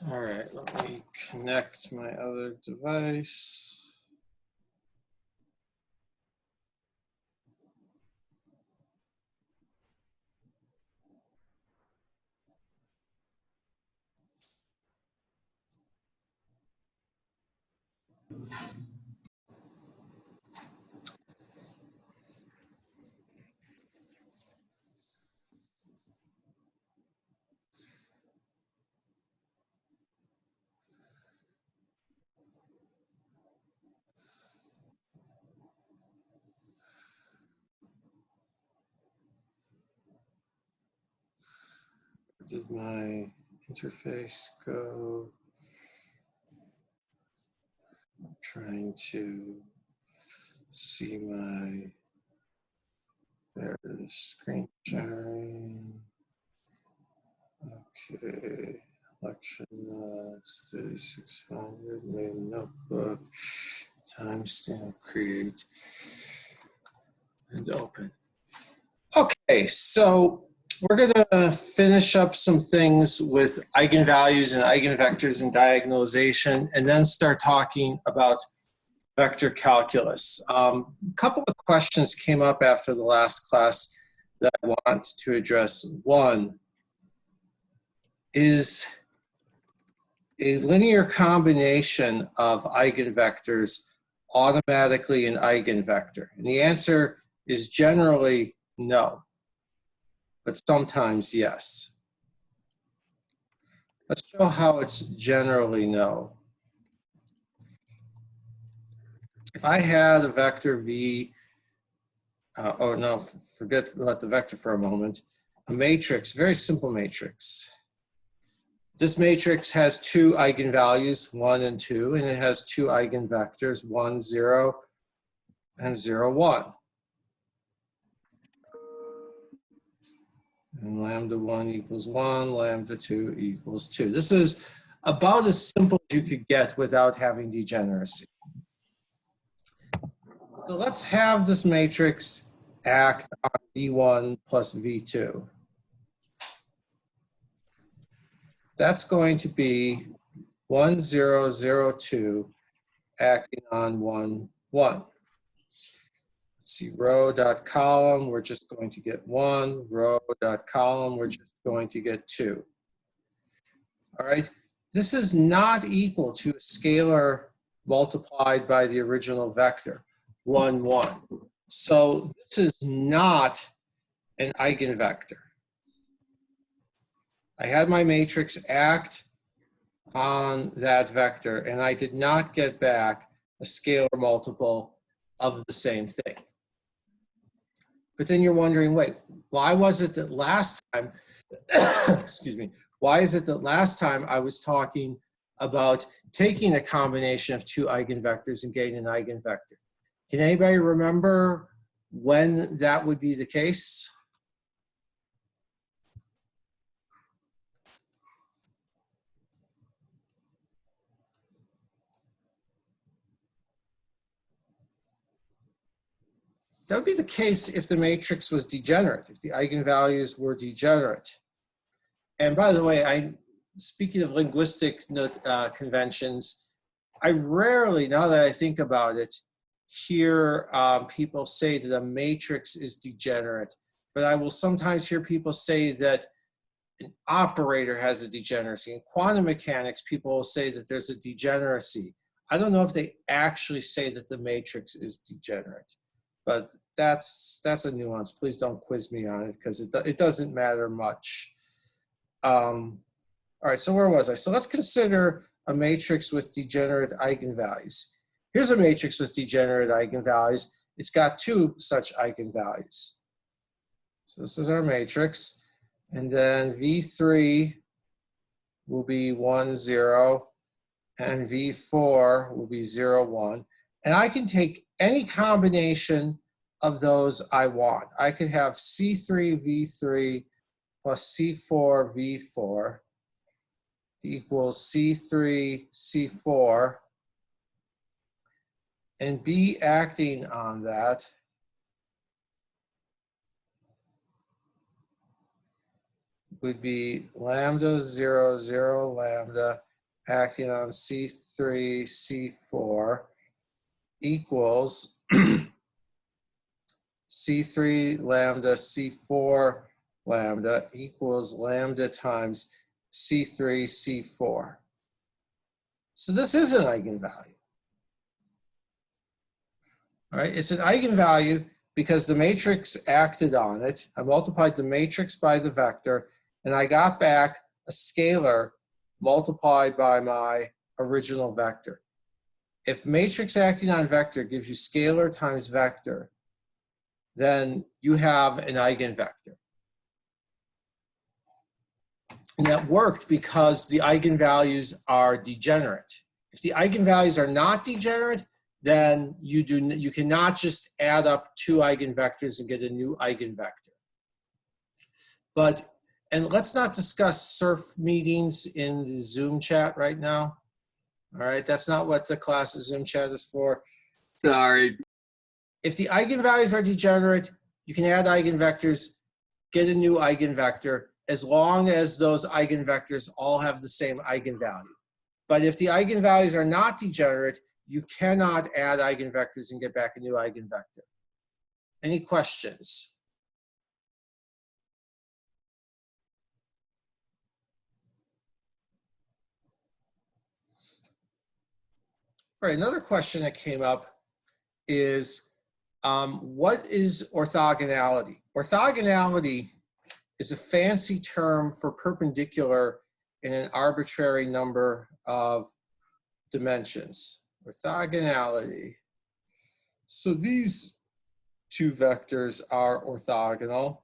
All right, let me connect my other device. Where did my interface go? I'm trying to see my, there it is, screen sharing. Okay, election notes, 3600, main notebook, timestamp, create, and open. Okay, so we're going to finish up some things with eigenvalues and eigenvectors and diagonalization, and then start talking about vector calculus. A couple of questions came up after the last class that I want to address. One, is a linear combination of eigenvectors automatically an eigenvector? And the answer is generally no, but sometimes yes. Let's show how it's generally no. If I had a vector v, oh no, forget about the vector for a moment, a matrix, very simple matrix. This matrix has two eigenvalues, 1 and 2, and it has two eigenvectors, 1, 0, and 0, 1. And lambda 1 equals 1, lambda 2 equals 2. This is about as simple as you could get without having degeneracy. So let's have this matrix act on V1 plus V2. That's going to be 1, 0, 0, 2 acting on 1, 1. Let's see, row dot column, we're just going to get 1. Row dot column, we're just going to get 2. All right, this is not equal to a scalar multiplied by the original vector, 1, 1. So this is not an eigenvector. I had my matrix act on that vector, and I did not get back a scalar multiple of the same thing. But then you're wondering, wait, why was it that last time, excuse me, why is it that last time I was talking about taking a combination of two eigenvectors and getting an eigenvector? Can anybody remember when that would be the case? That would be the case if the matrix was degenerate, if the eigenvalues were degenerate. And by the way, speaking of linguistic conventions, I rarely, now that I think about it, hear people say that a matrix is degenerate, but I will sometimes hear people say that an operator has a degeneracy. In quantum mechanics, people will say that there's a degeneracy. I don't know if they actually say that the matrix is degenerate, but that's a nuance. Please don't quiz me on it because it doesn't matter much. All right, so where was I? So let's consider a matrix with degenerate eigenvalues. Here's a matrix with degenerate eigenvalues. It's got two such eigenvalues. So this is our matrix. And then V3 will be 1, 0, and V4 will be 0, 1. And I can take any combination of those I want. I could have C3, V3 plus C4, V4 equals C3, C4, and B acting on that would be lambda 0, 0, lambda acting on C3, C4 equals C3 lambda, C4 lambda equals lambda times C3, C4. So this is an eigenvalue. All right, it's an eigenvalue because the matrix acted on it. I multiplied the matrix by the vector, and I got back a scalar multiplied by my original vector. If matrix acting on vector gives you scalar times vector, then you have an eigenvector. And that worked because the eigenvalues are degenerate. If the eigenvalues are not degenerate, then you cannot just add up two eigenvectors and get a new eigenvector. And let's not discuss surf meetings in the Zoom chat right now. All right, that's not what the class's Zoom chat is for. Sorry. If the eigenvalues are degenerate, you can add eigenvectors, get a new eigenvector, as long as those eigenvectors all have the same eigenvalue. But if the eigenvalues are not degenerate, you cannot add eigenvectors and get back a new eigenvector. Any questions? All right, another question that came up is, what is orthogonality? Orthogonality is a fancy term for perpendicular in an arbitrary number of dimensions. Orthogonality. So these two vectors are orthogonal.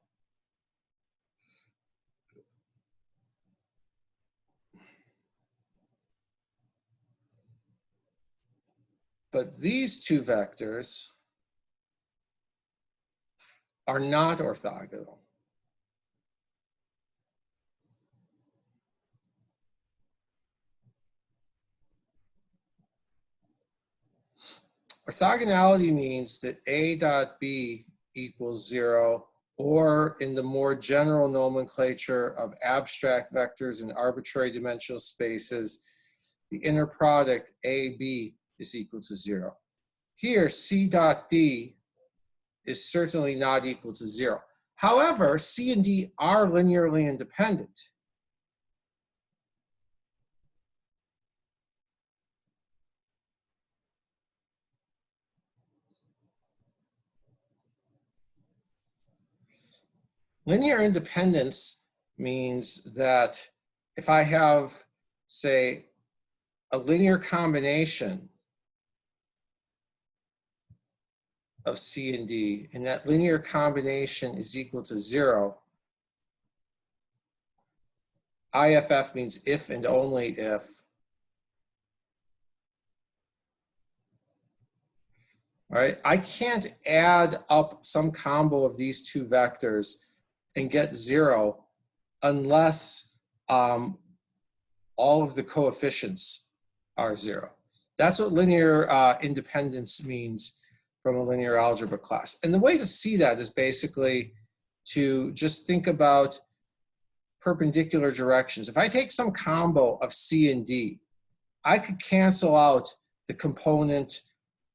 But these two vectors are not orthogonal. Orthogonality means that A dot B equals 0, or in the more general nomenclature of abstract vectors in arbitrary dimensional spaces, the inner product AB is equal to 0. Here, C dot D is certainly not equal to 0. However, C and D are linearly independent. Linear independence means that if I have, say, a linear combination of C and D, and that linear combination is equal to 0, IFF means if and only if, right? I can't add up some combo of these two vectors and get 0 unless all of the coefficients are 0. That's what linear independence means from a linear algebra class. And the way to see that is basically to just think about perpendicular directions. If I take some combo of C and D, I could cancel out the component.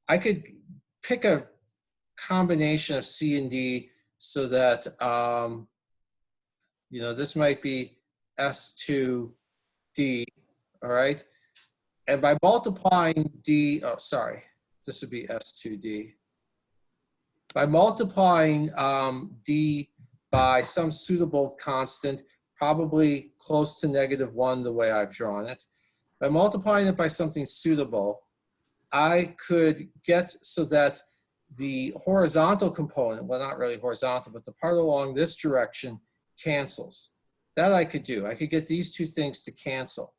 I could pick a combination of C and D so that, you know, this might be S2D, all right? And by multiplying D, oh, sorry, this would be S2D. By multiplying D by some suitable constant, probably close to -1 the way I've drawn it, by multiplying it by something suitable, I could get so that the horizontal component, well, not really horizontal, but the part along this direction cancels. That I could do. I could get these two things to cancel.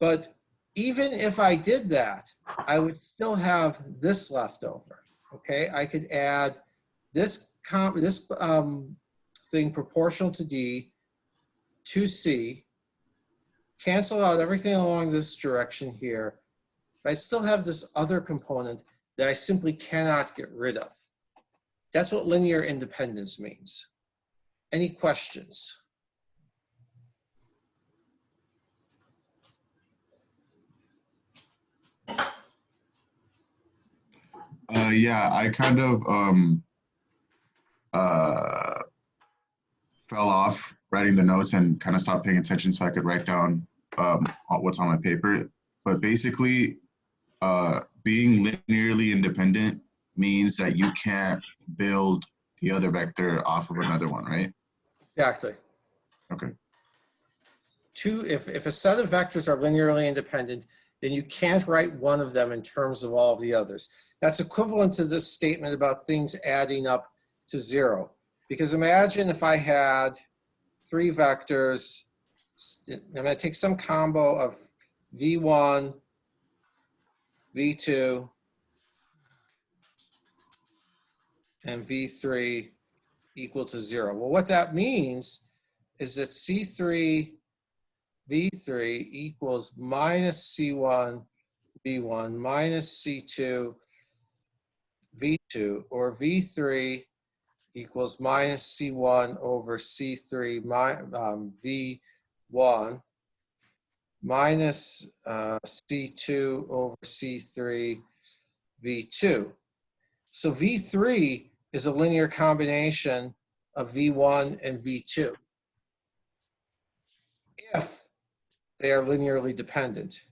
But even if I did that, I would still have this left over. Okay, I could add this thing proportional to D to C, cancel out everything along this direction here, but I still have this other component that I simply cannot get rid of. That's what linear independence means. Any questions? Yeah, I kind of uh, fell off writing the notes and kind of stopped paying attention so I could write down what's on my paper. But basically, being linearly independent means that you can't build the other vector off of another one, right? Exactly. Okay. If a set of vectors are linearly independent, then you can't write one of them in terms of all of the others. That's equivalent to this statement about things adding up to 0. Because imagine if I had 3 vectors, I'm going to take some combo of v1, v2, and v3 equal to 0. Well, what that means is that c3 v3 equals minus c1 v1 minus c2 v2, or v3 equals minus c1 over c3 v1 minus c2 over c3 v2. So v3 is a linear combination of v1 and v2 if they are linearly dependent.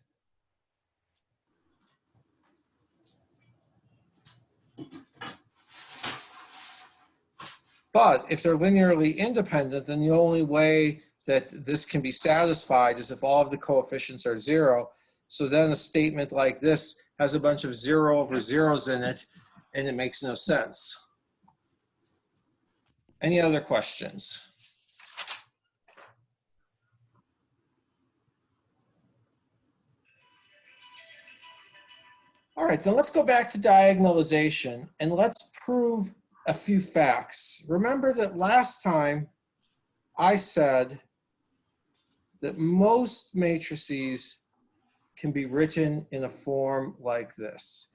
But if they're linearly independent, then the only way that this can be satisfied is if all of the coefficients are 0. So then a statement like this has a bunch of 0 over zeros in it, and it makes no sense. Any other questions? All right, then let's go back to diagonalization and let's prove a few facts. Remember that last time I said that most matrices can be written in a form like this.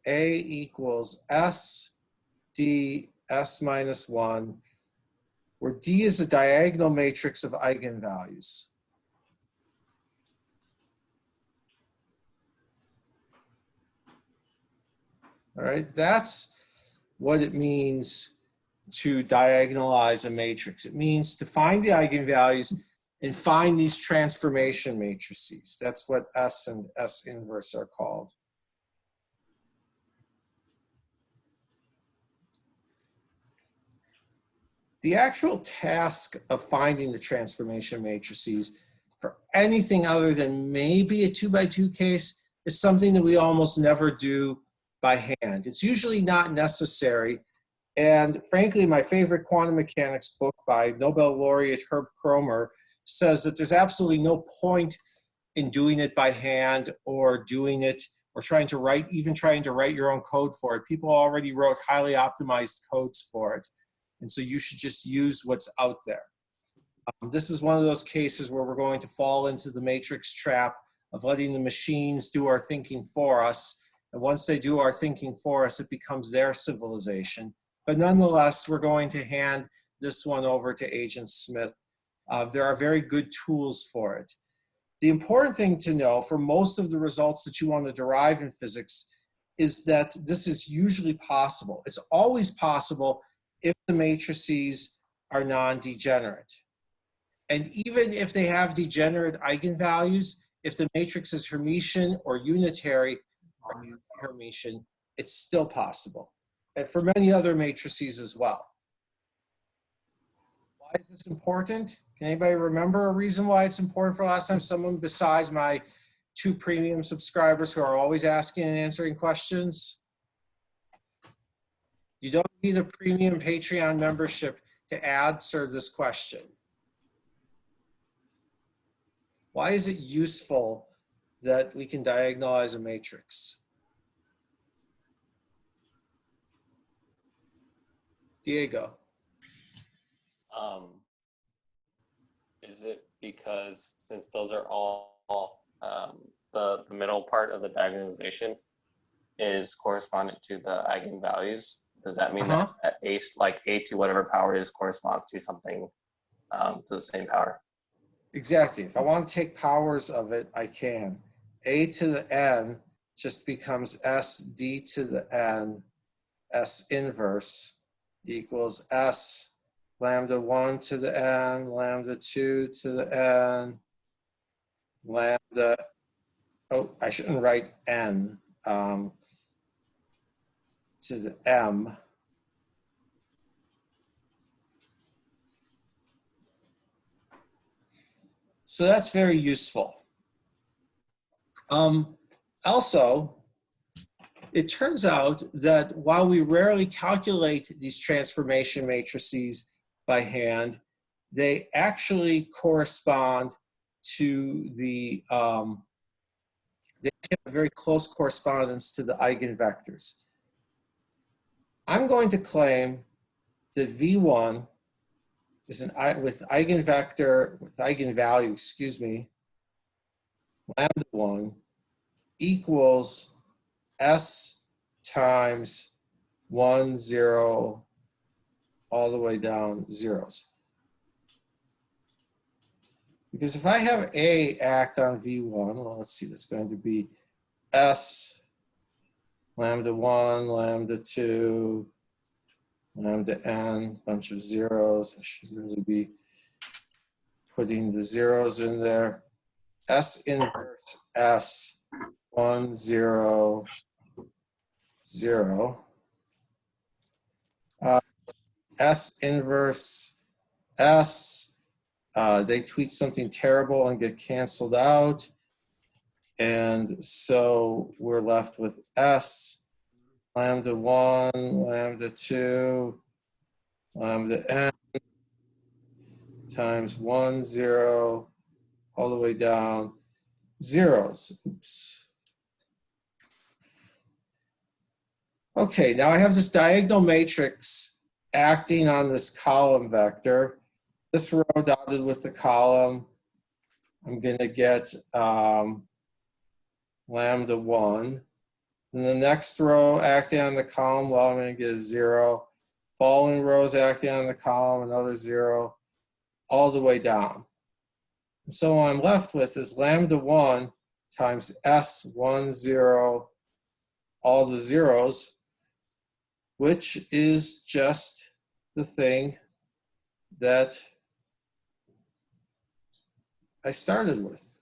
A equals S, D, S minus 1, where D is a diagonal matrix of eigenvalues. All right, that's what it means to diagonalize a matrix. It means to find the eigenvalues and find these transformation matrices. That's what S and S inverse are called. The actual task of finding the transformation matrices for anything other than maybe a 2x2 case is something that we almost never do by hand. It's usually not necessary. And frankly, my favorite quantum mechanics book by Nobel laureate Herb Kromer says that there's absolutely no point in doing it by hand or doing it or trying to write your own code for it. People already wrote highly optimized codes for it. And so you should just use what's out there. This is one of those cases where we're going to fall into the matrix trap of letting the machines do our thinking for us. And once they do our thinking for us, it becomes their civilization. But nonetheless, we're going to hand this one over to Agent Smith. There are very good tools for it. The important thing to know for most of the results that you want to derive in physics is that this is usually possible. It's always possible if the matrices are non-degenerate. And even if they have degenerate eigenvalues, if the matrix is Hermitian or unitary or Hermitian, it's still possible. And for many other matrices as well. Why is this important? Can anybody remember a reason why it's important for last time? Someone besides my 2 premium subscribers who are always asking and answering questions? You don't need a premium Patreon membership to answer this question. Why is it useful that we can diagonalize a matrix? Diego. Is it because since those are all the middle part of the diagonalization is correspondent to the eigenvalues, does that mean that a to whatever power is corresponds to something to the same power? Exactly. If I want to take powers of it, I can. A to the n just becomes S d to the n S inverse equals S lambda 1 to the n, lambda 2 to the n, lambda, oh, I shouldn't write n, to the m. So that's very useful. Also, it turns out that while we rarely calculate these transformation matrices by hand, they actually correspond to the, they have a very close correspondence to the eigenvectors. I'm going to claim that V1 is an with eigenvalue, excuse me, lambda 1 equals S times 1, 0, all the way down zeros. Because if I have A act on V1, well, let's see, that's going to be S lambda 1, lambda 2, lambda n, bunch of zeros. I should really be putting the zeros in there. S inverse S, 1, 0, 0. S inverse S, they tweet something terrible and get canceled out. And so we're left with S, lambda 1, lambda 2, lambda n times 1, 0, all the way down zeros. Oops. Okay, now I have this diagonal matrix acting on this column vector. This row dotted with the column, I'm going to get lambda 1. Then the next row acting on the column, well, I'm going to get a 0. Following rows acting on the column, another 0, all the way down. And so what I'm left with is lambda 1 times S 1, 0, all the zeros, which is just the thing that I started with.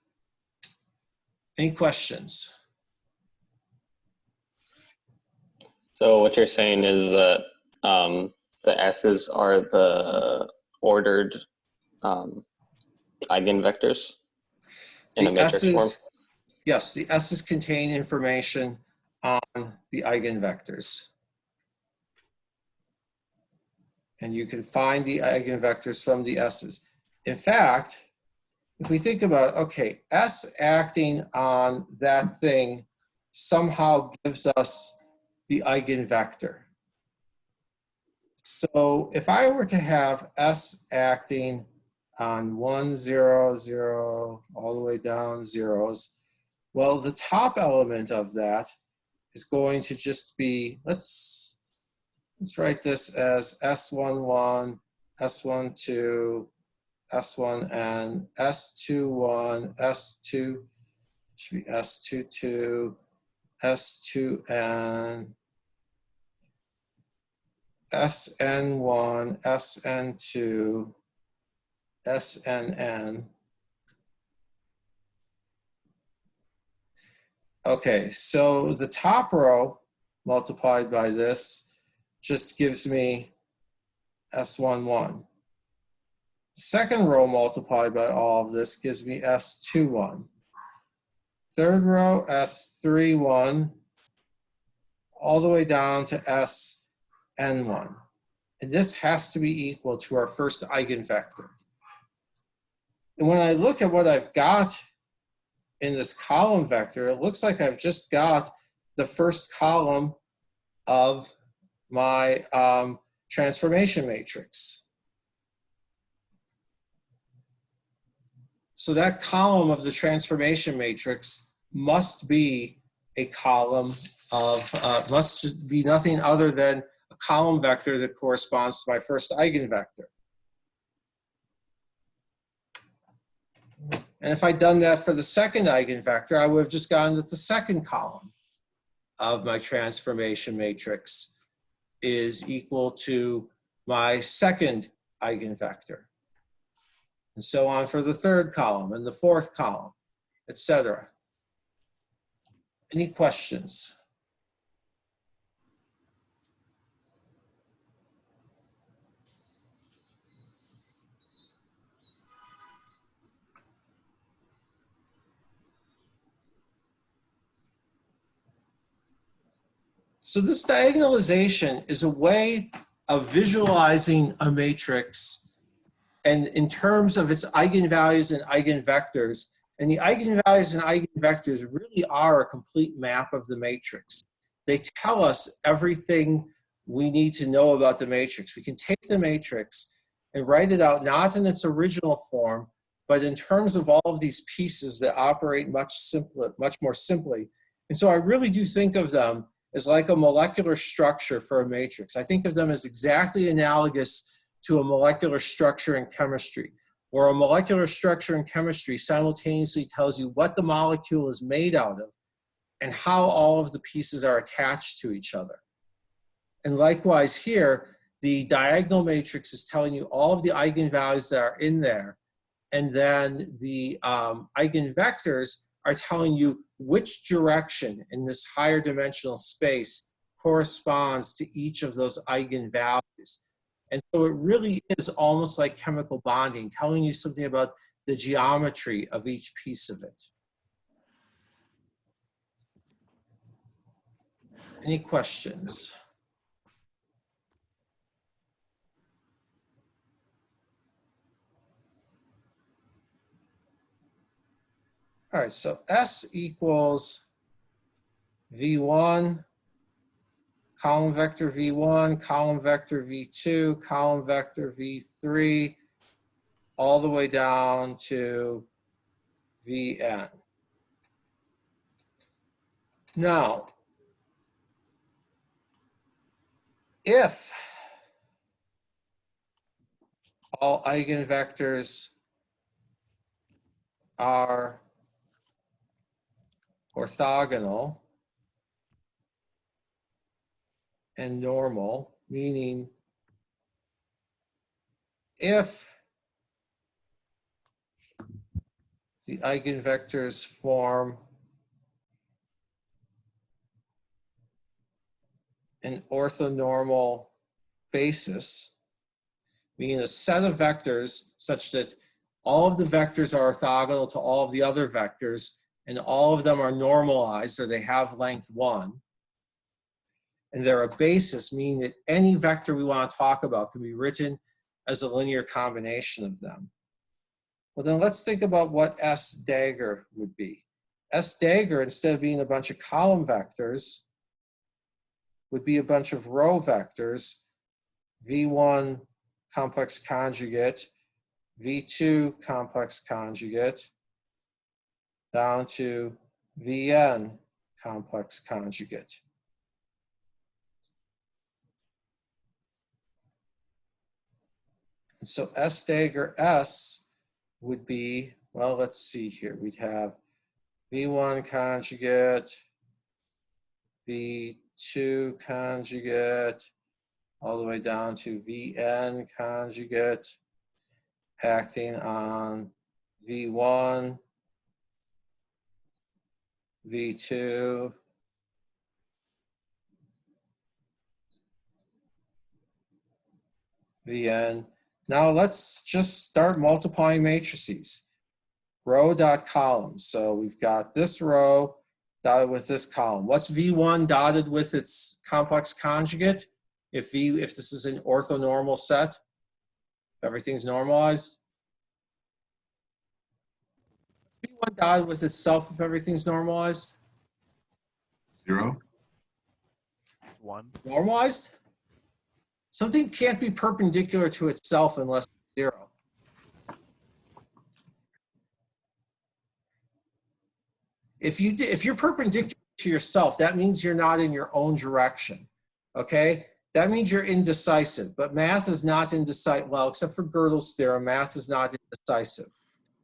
Any questions? So what you're saying is that the S's are the ordered eigenvectors in a matrix form? Yes, the S's contain information on the eigenvectors. And you can find the eigenvectors from the S's. In fact, if we think about, okay, S acting on that thing somehow gives us the eigenvector. So if I were to have S acting on 1, 0, 0, all the way down zeros, well, the top element of that is going to just be, let's write this as S11, S12, S1n, S21, S2, should be S22, S2n, SN1, SN2, SNN. Okay, so the top row multiplied by this just gives me S11. Second row multiplied by all of this gives me S21. Third row, S31, all the way down to SN1. And this has to be equal to our first eigenvector. And when I look at what I've got in this column vector, it looks like I've just got the first column of my transformation matrix. So that column of the transformation matrix must be a column of, must just be nothing other than a column vector that corresponds to my first eigenvector. And if I'd done that for the second eigenvector, I would have just gotten at the second column. of my transformation matrix is equal to my second eigenvector. And so on for the third column and the fourth column, etc. Any questions? So this diagonalization is a way of visualizing a matrix and in terms of its eigenvalues and eigenvectors. And the eigenvalues and eigenvectors really are a complete map of the matrix. They tell us everything we need to know about the matrix. We can take the matrix and write it out not in its original form, but in terms of all of these pieces that operate much more simply. And so I really do think of them as like a molecular structure for a matrix. I think of them as exactly analogous to a molecular structure in chemistry, where a molecular structure in chemistry simultaneously tells you what the molecule is made out of and how all of the pieces are attached to each other. And likewise here, the diagonal matrix is telling you all of the eigenvalues that are in there, and then the eigenvectors are telling you which direction in this higher dimensional space corresponds to each of those eigenvalues. And so it really is almost like chemical bonding, telling you something about the geometry of each piece of it. Any questions? All right, so S equals V1, column vector V1, column vector V2, column vector V3, all the way down to Vn. Now, if all eigenvectors are orthogonal and normal, meaning if the eigenvectors form an orthonormal basis, meaning a set of vectors such that all of the vectors are orthogonal to all of the other vectors and all of them are normalized, or they have length 1. And they're a basis, meaning that any vector we want to talk about can be written as a linear combination of them. Well, then let's think about what S dagger would be. S dagger, instead of being a bunch of column vectors, would be a bunch of row vectors, V1 complex conjugate, V2 complex conjugate, down to Vn complex conjugate. And so S dagger S would be, well, let's see here. We'd have V1 conjugate, V2 conjugate, all the way down to Vn conjugate, acting on V1, V2, Vn. Now let's just start multiplying matrices. Row dot column. So we've got this row dotted with this column. What's V1 dotted with its complex conjugate? If this is an orthonormal set, everything's normalized. V1 dotted with itself if everything's normalized? 0. 1. Normalized? Something can't be perpendicular to itself unless it's 0. If you're perpendicular to yourself, that means you're not in your own direction, okay? That means you're indecisive, but math is not indecisive. Well, except for Gurgles Theorem, math is not indecisive.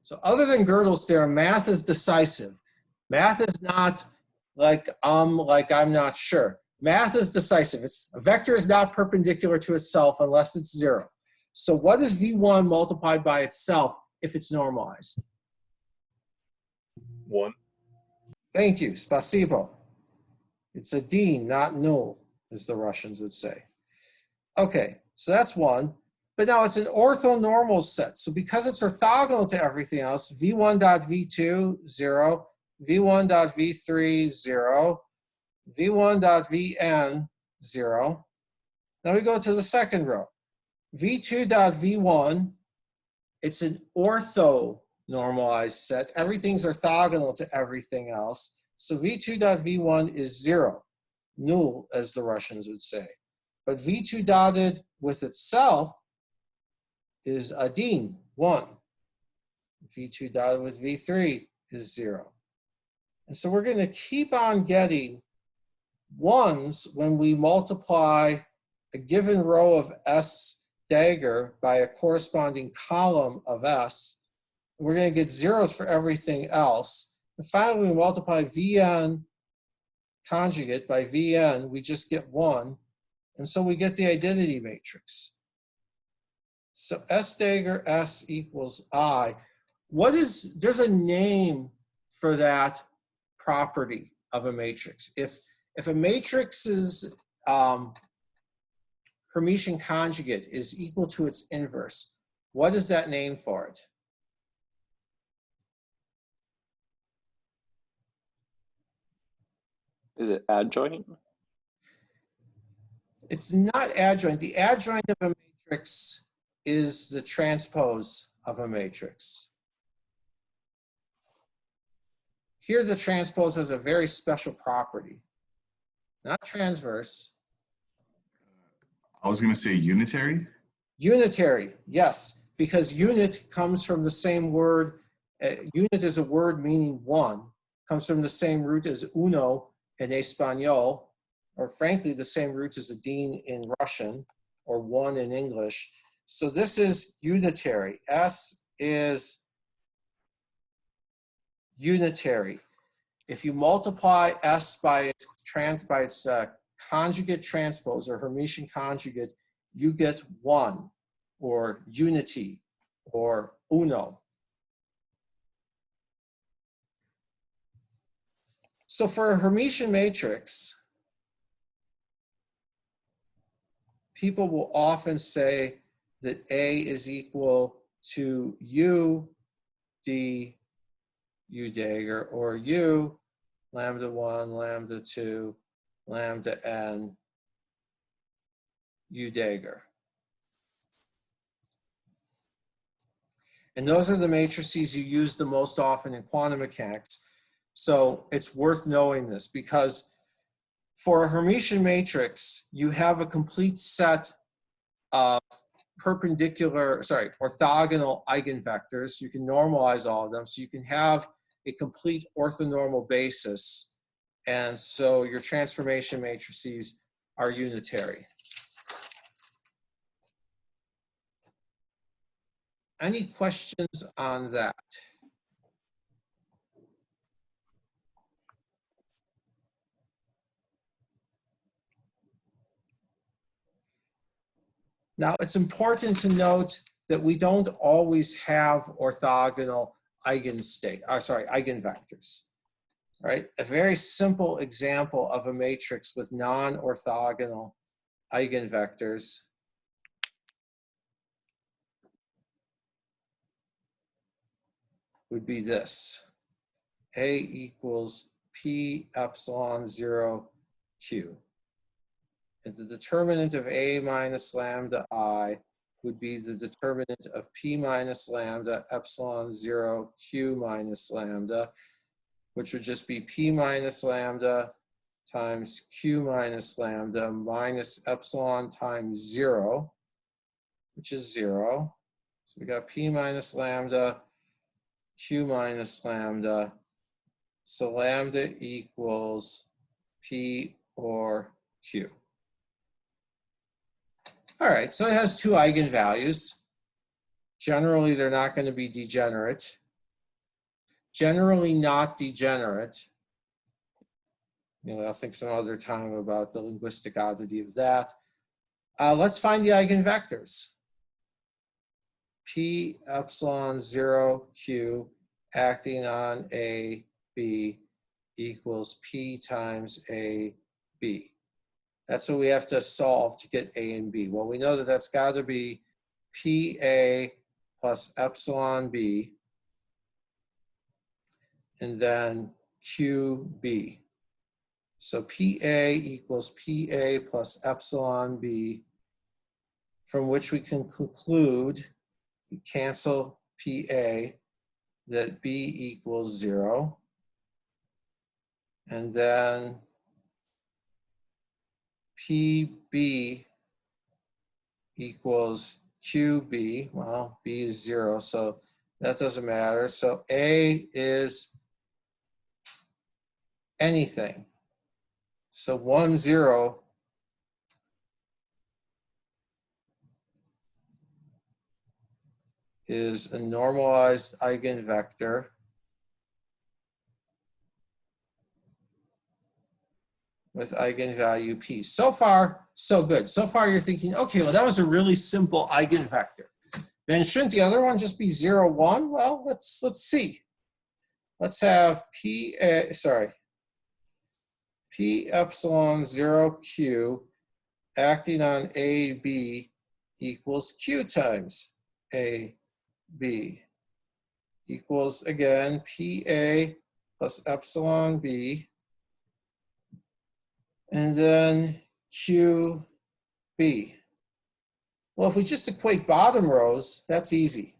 So other than Gurgles Theorem, math is decisive. Math is not like I'm not sure. Math is decisive. A vector is not perpendicular to itself unless it's 0. So what is V1 multiplied by itself if it's normalized? 1. Thank you, spasibo. It's a din, not null, as the Russians would say. Okay, so that's 1. But now it's an orthonormal set. So because it's orthogonal to everything else, v1.v2, 0, v1.v3, 0, v1.vn, 0. Now we go to the second row. v2.v1, it's an orthonormalized set. Everything's orthogonal to everything else. So v2.v1 is 0, null, as the Russians would say. But v2 dotted with itself is a din, 1. v2 dotted with v3 is 0. And so we're going to keep on getting 1s when we multiply a given row of S dagger by a corresponding column of S. We're going to get 0s for everything else. And finally, we multiply Vn conjugate by Vn, we just get 1. And so we get the identity matrix. So S dagger S equals I. There's a name for that property of a matrix. If a matrix's Hermitian conjugate is equal to its inverse, what is that name for it? Is it adjoint? It's not adjoint. The adjoint of a matrix is the transpose of a matrix. Here, the transpose has a very special property. Not transverse. I was going to say unitary. Unitary, yes, because unit comes from the same word. Unit is a word meaning 1, comes from the same root as uno in Espanol, or frankly, the same root as a din in Russian, or 1 in English. So this is unitary. S is unitary. If you multiply S by its conjugate transpose or Hermitian conjugate, you get 1 or unity or uno. So for a Hermitian matrix, people will often say that A is equal to U d U dagger, or U lambda 1, lambda 2, lambda n U dagger. And those are the matrices you use the most often in quantum mechanics. So it's worth knowing this, because for a Hermitian matrix, you have a complete set of orthogonal eigenvectors. You can normalize all of them, so you can have a complete orthonormal basis. And so your transformation matrices are unitary. Any questions on that? Now, it's important to note that we don't always have orthogonal eigenvectors, right? A very simple example of a matrix with non-orthogonal eigenvectors would be this. A equals P epsilon 0 Q. And the determinant of A minus lambda I would be the determinant of P minus lambda epsilon 0 Q minus lambda, which would just be P minus lambda times Q minus lambda minus epsilon times 0, which is 0. So we got P minus lambda, Q minus lambda. So lambda equals P or Q. All right, so it has 2 eigenvalues. Generally, they're not going to be degenerate. Generally not degenerate. I'll think some other time about the linguistic oddity of that. Let's find the eigenvectors. P epsilon 0 Q acting on A, B equals P times A, B. That's what we have to solve to get A and B. Well, we know that that's got to be PA plus epsilon B, and then QB. So PA equals PA plus epsilon B, from which we can conclude, we cancel PA, that B equals 0. And then PB equals QB. Well, B is 0, so that doesn't matter. So A is anything. So 1, 0 is a normalized eigenvector with eigenvalue P. So far, so good. So far you're thinking, okay, well that was a really simple eigenvector. Then shouldn't the other one just be 0, 1? Well, let's see. Let's have P epsilon 0 Q acting on A, B equals Q times A, B equals, again, PA plus epsilon B, and then QB. Well, if we just equate bottom rows, that's easy.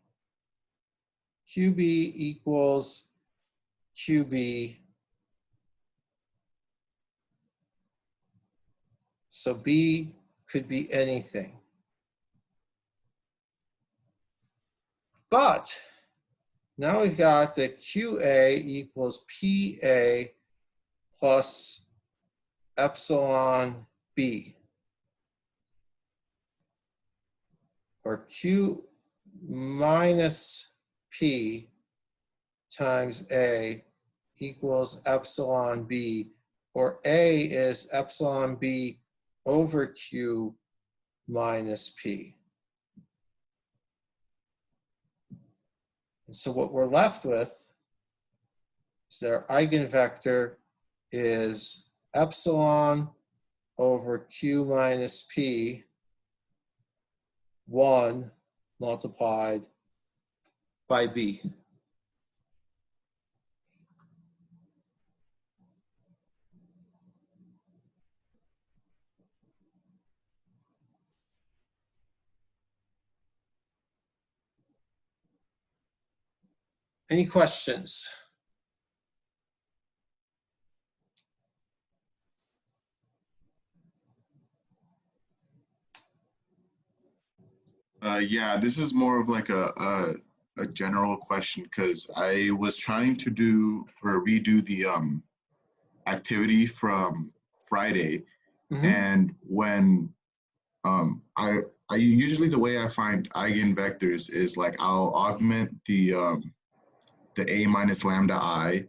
QB equals QB. So B could be anything. But now we've got that QA equals PA plus epsilon B, or Q minus P times A equals epsilon B, or A is epsilon B over Q minus P. And so what we're left with is their eigenvector is epsilon over Q minus P, 1 multiplied by B. Any questions? Yeah, this is more of like a general question, because I was trying to do or redo the activity from Friday, and when I usually, the way I find eigenvectors is like I'll augment the A minus lambda I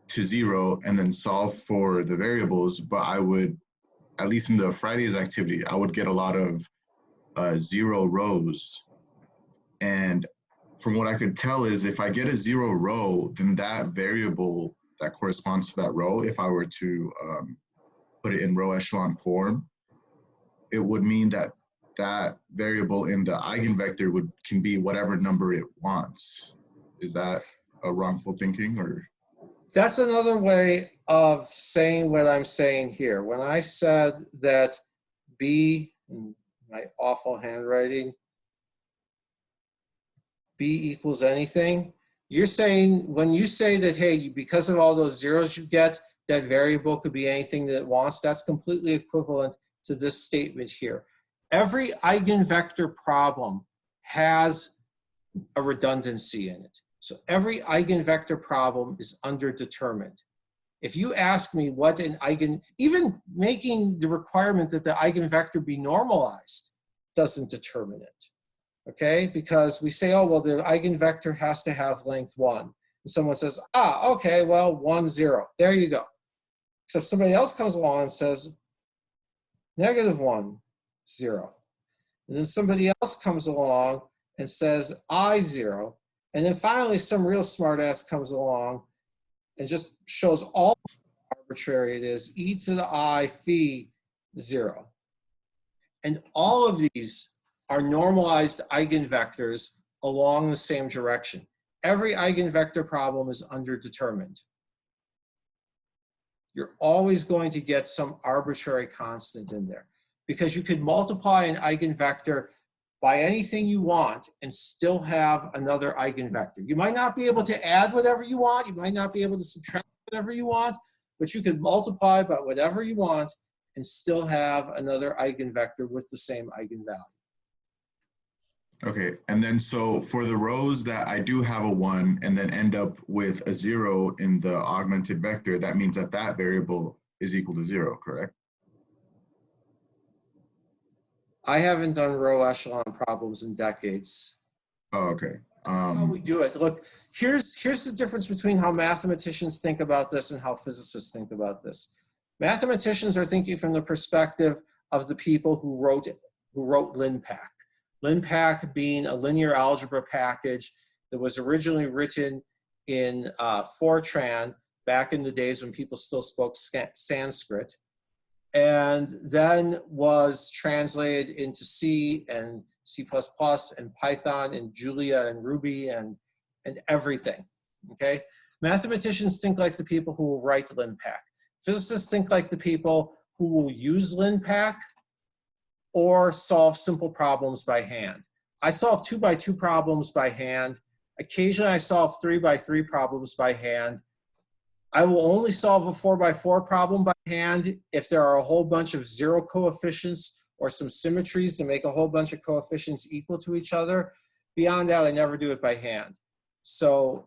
to 0 and then solve for the variables, but I would, at least in the Friday's activity, I would get a lot of 0 rows. And from what I could tell is if I get a 0 row, then that variable that corresponds to that row, if I were to put it in row echelon form, it would mean that that variable in the eigenvector can be whatever number it wants. Is that a wrongful thinking, or? That's another way of saying what I'm saying here. When I said that B, in my awful handwriting, B equals anything, you're saying, when you say that, hey, because of all those zeros you get, that variable could be anything that it wants, that's completely equivalent to this statement here. Every eigenvector problem has a redundancy in it. So every eigenvector problem is underdetermined. If you ask me what an even making the requirement that the eigenvector be normalized doesn't determine it, okay? Because we say, oh, well, the eigenvector has to have length 1. And someone says, okay, well, 1, 0. There you go. Except somebody else comes along and says, -1, 0. And then somebody else comes along and says I, 0. And then finally some real smartass comes along and just shows all how arbitrary it is, e to the I phi 0. And all of these are normalized eigenvectors along the same direction. Every eigenvector problem is underdetermined. You're always going to get some arbitrary constant in there, because you could multiply an eigenvector by anything you want and still have another eigenvector. You might not be able to add whatever you want, you might not be able to subtract whatever you want, but you could multiply by whatever you want and still have another eigenvector with the same eigenvalue. Okay, and then so for the rows that I do have a 1 and then end up with a 0 in the augmented vector, that means that that variable is equal to 0, correct? I haven't done row echelon problems in decades. Oh, okay. How we do it. Look, here's the difference between how mathematicians think about this and how physicists think about this. Mathematicians are thinking from the perspective of the people who wrote LinPack. LinPack being a linear algebra package that was originally written in Fortran back in the days when people still spoke Sanskrit, and then was translated into C and C++ and Python and Julia and Ruby and everything, okay? Mathematicians think like the people who will write LinPack. Physicists think like the people who will use LinPack or solve simple problems by hand. I solve 2x2 problems by hand. Occasionally I solve 3x3 problems by hand. I will only solve a 4x4 problem by hand if there are a whole bunch of zero coefficients or some symmetries that make a whole bunch of coefficients equal to each other. Beyond that, I never do it by hand. So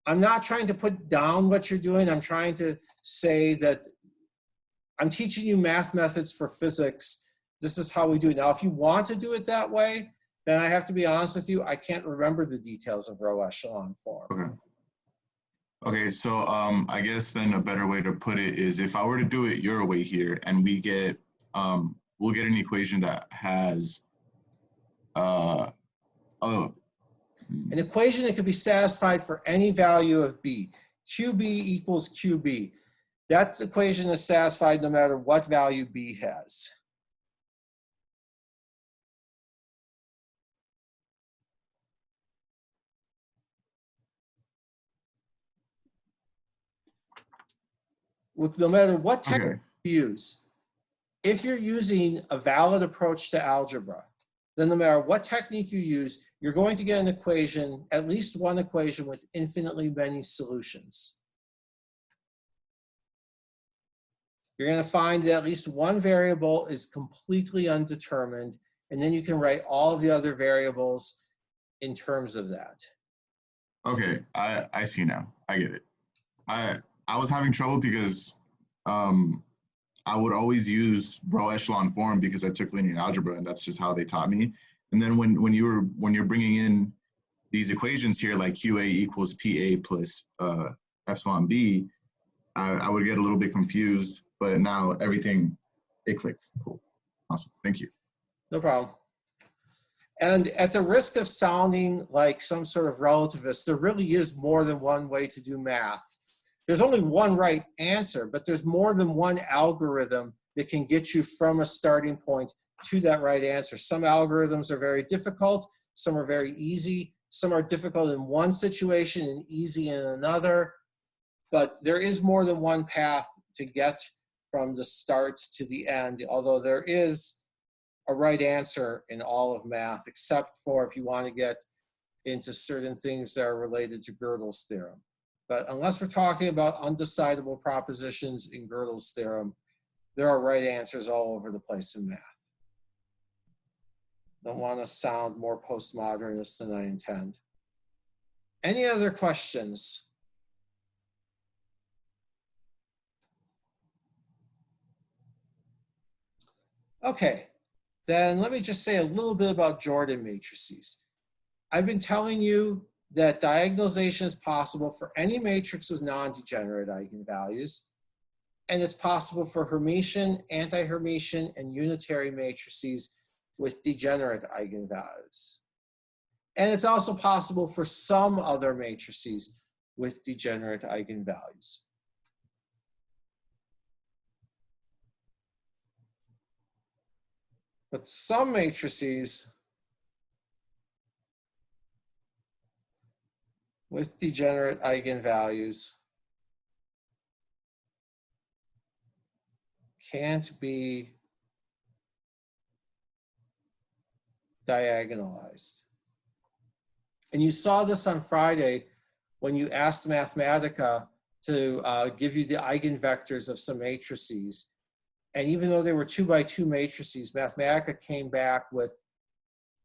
I'm not trying to put down what you're doing. I'm trying to say that I'm teaching you math methods for physics. This is how we do it. Now, if you want to do it that way, then I have to be honest with you, I can't remember the details of row echelon form. Okay. Okay, so I guess then a better way to put it is if I were to do it your way here and we get, we'll get an equation that has, An equation that can be satisfied for any value of b. QB equals QB. That equation is satisfied no matter what value b has. No matter what technique you use, if you're using a valid approach to algebra, then no matter what technique you use, you're going to get an equation, at least one equation with infinitely many solutions. You're going to find that at least one variable is completely undetermined, and then you can write all of the other variables in terms of that. Okay, I see now. I get it. I was having trouble because I would always use row echelon form because I took linear algebra and that's just how they taught me. And then when you're bringing in these equations here like QA equals PA plus epsilon B, I would get a little bit confused, but now everything, it clicks. Cool. Awesome. Thank you. No problem. And at the risk of sounding like some sort of relativist, there really is more than one way to do math. There's only one right answer, but there's more than one algorithm that can get you from a starting point to that right answer. Some algorithms are very difficult, some are very easy, some are difficult in one situation and easy in another, but there is more than one path to get from the start to the end, although there is a right answer in all of math, except for if you want to get into certain things that are related to Gurgles Theorem. But unless we're talking about undecidable propositions in Gurgles Theorem, there are right answers all over the place in math. Don't want to sound more postmodernist than I intend. Any other questions? Okay, then let me just say a little bit about Jordan matrices. I've been telling you that diagonalization is possible for any matrix with non-degenerate eigenvalues. and it's possible for Hermitian, anti-Hermitian, and unitary matrices with degenerate eigenvalues. And it's also possible for some other matrices with degenerate eigenvalues. But some matrices with degenerate eigenvalues can't be diagonalized. And you saw this on Friday when you asked Mathematica to give you the eigenvectors of some matrices. And even though they were 2 by 2 matrices, Mathematica came back with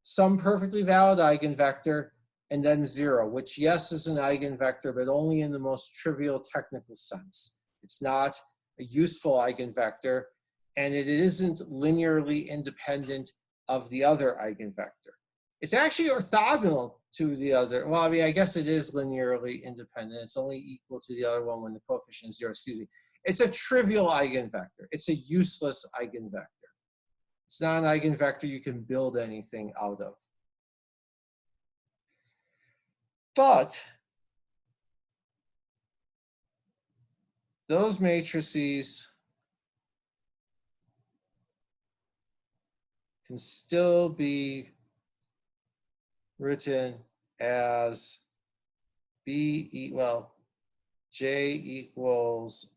some perfectly valid eigenvector and then 0, which yes is an eigenvector, but only in the most trivial technical sense. It's not a useful eigenvector, and it isn't linearly independent of the other eigenvector. It's actually orthogonal to the other. Well, I mean, I guess it is linearly independent. It's only equal to the other one when the coefficient is 0, excuse me. It's a trivial eigenvector. It's a useless eigenvector. It's not an eigenvector you can build anything out of. But those matrices can still be written as J equals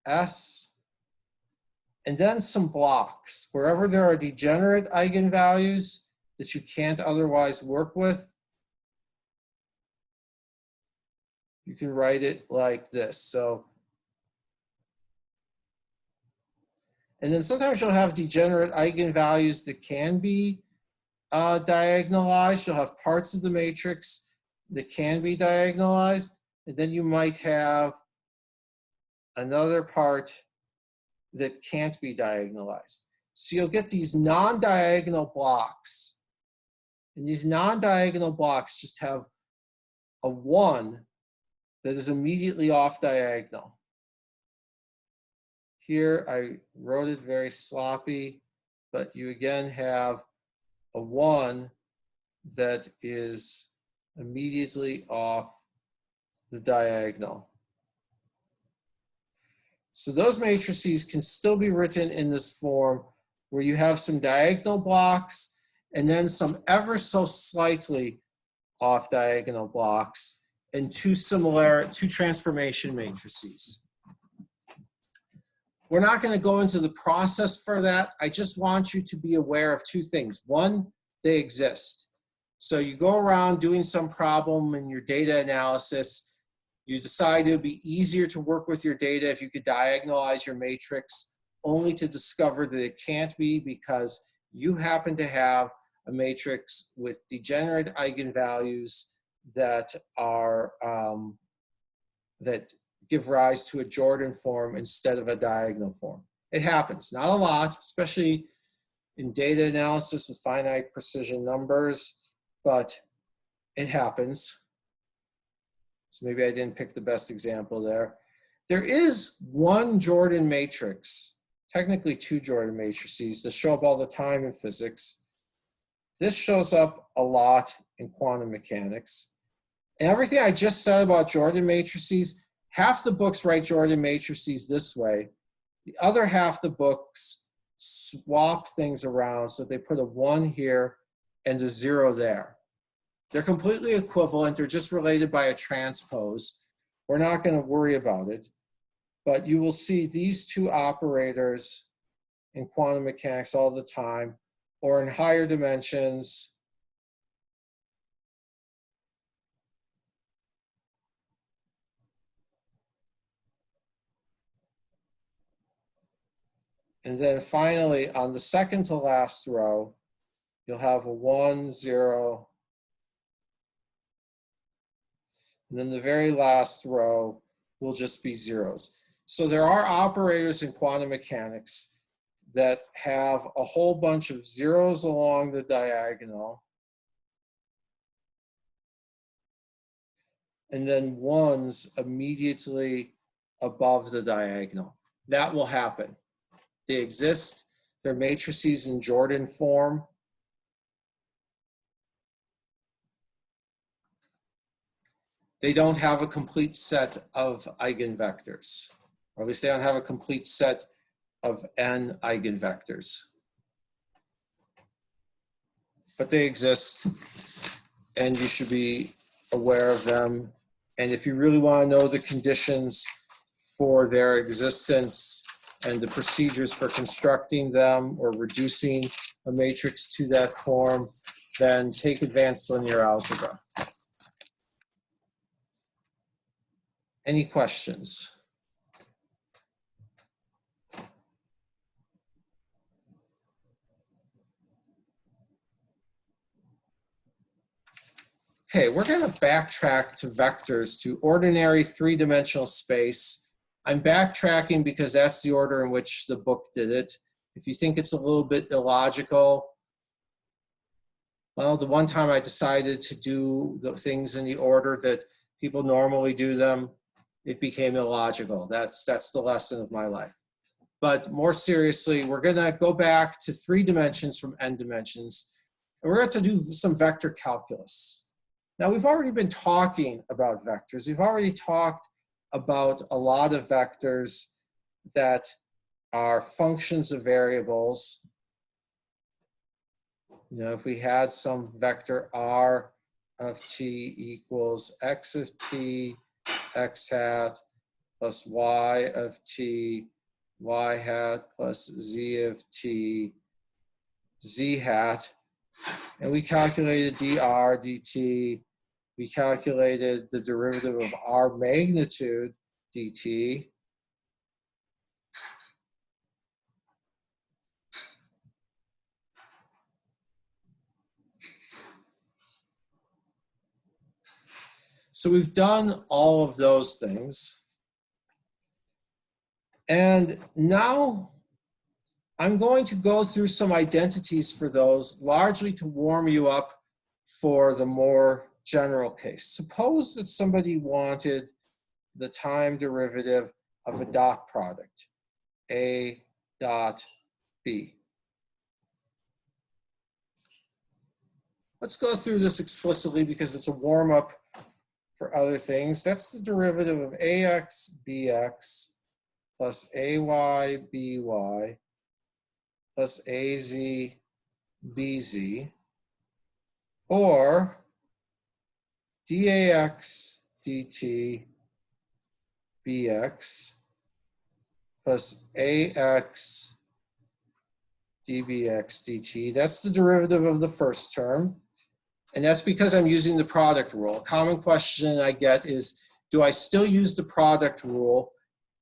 S, and then some blocks. Wherever there are degenerate eigenvalues that you can't otherwise work with, you can write it like this. So, and then sometimes you'll have degenerate eigenvalues that can be diagonalized. You'll have parts of the matrix that can be diagonalized, and then you might have another part that can't be diagonalized. So you'll get these non-diagonal blocks, and these non-diagonal blocks just have a 1 that is immediately off diagonal. Here I wrote it very sloppy, but you again have a 1 that is immediately off the diagonal. So those matrices can still be written in this form where you have some diagonal blocks and then some ever so slightly off diagonal blocks and two transformation matrices. We're not going to go into the process for that. I just want you to be aware of 2 things. One, they exist. So you go around doing some problem in your data analysis. You decide it would be easier to work with your data if you could diagonalize your matrix, only to discover that it can't be because you happen to have a matrix with degenerate eigenvalues that are that give rise to a Jordan form instead of a diagonal form. It happens, not a lot, especially in data analysis with finite precision numbers, but it happens. So maybe I didn't pick the best example there. There is one Jordan matrix, technically 2 Jordan matrices that show up all the time in physics. This shows up a lot in quantum mechanics. And everything I just said about Jordan matrices, half the books write Jordan matrices this way. The other half the books swap things around so they put a 1 here and a 0 there. They're completely equivalent. They're just related by a transpose. We're not going to worry about it. But you will see these 2 operators in quantum mechanics all the time, or in higher dimensions. And then finally, on the second to last row, you'll have a 1, 0. And then the very last row will just be zeros. So there are operators in quantum mechanics that have a whole bunch of zeros along the diagonal, and then 1s immediately above the diagonal. That will happen. They exist. They're matrices in Jordan form. They don't have a complete set of eigenvectors. Or at least they don't have a complete set of n eigenvectors. But they exist, and you should be aware of them. And if you really want to know the conditions for their existence and the procedures for constructing them or reducing a matrix to that form, then take advanced linear algebra. Any questions? Okay, we're going to backtrack to vectors, to ordinary three-dimensional space. I'm backtracking because that's the order in which the book did it. If you think it's a little bit illogical, well, the one time I decided to do the things in the order that people normally do them, it became illogical. That's the lesson of my life. But more seriously, we're going to go back to 3 dimensions from n dimensions, and we're going to do some vector calculus. Now, we've already been talking about vectors. We've already talked about a lot of vectors that are functions of variables. You know, if we had some vector r of t equals x of t, x hat, plus y of t, y hat, plus z of t, z hat, and we calculated dr dt. We calculated the derivative of r magnitude dt. So we've done all of those things. And now I'm going to go through some identities for those, largely to warm you up for the more general case. Suppose that somebody wanted the time derivative of a dot product, A dot B. Let's go through this explicitly because it's a warm-up for other things. That's the derivative of ax bx plus ay by plus az bz, or dax dt bx plus ax dbx dt. That's the derivative of the first term. And that's because I'm using the product rule. A common question I get is, do I still use the product rule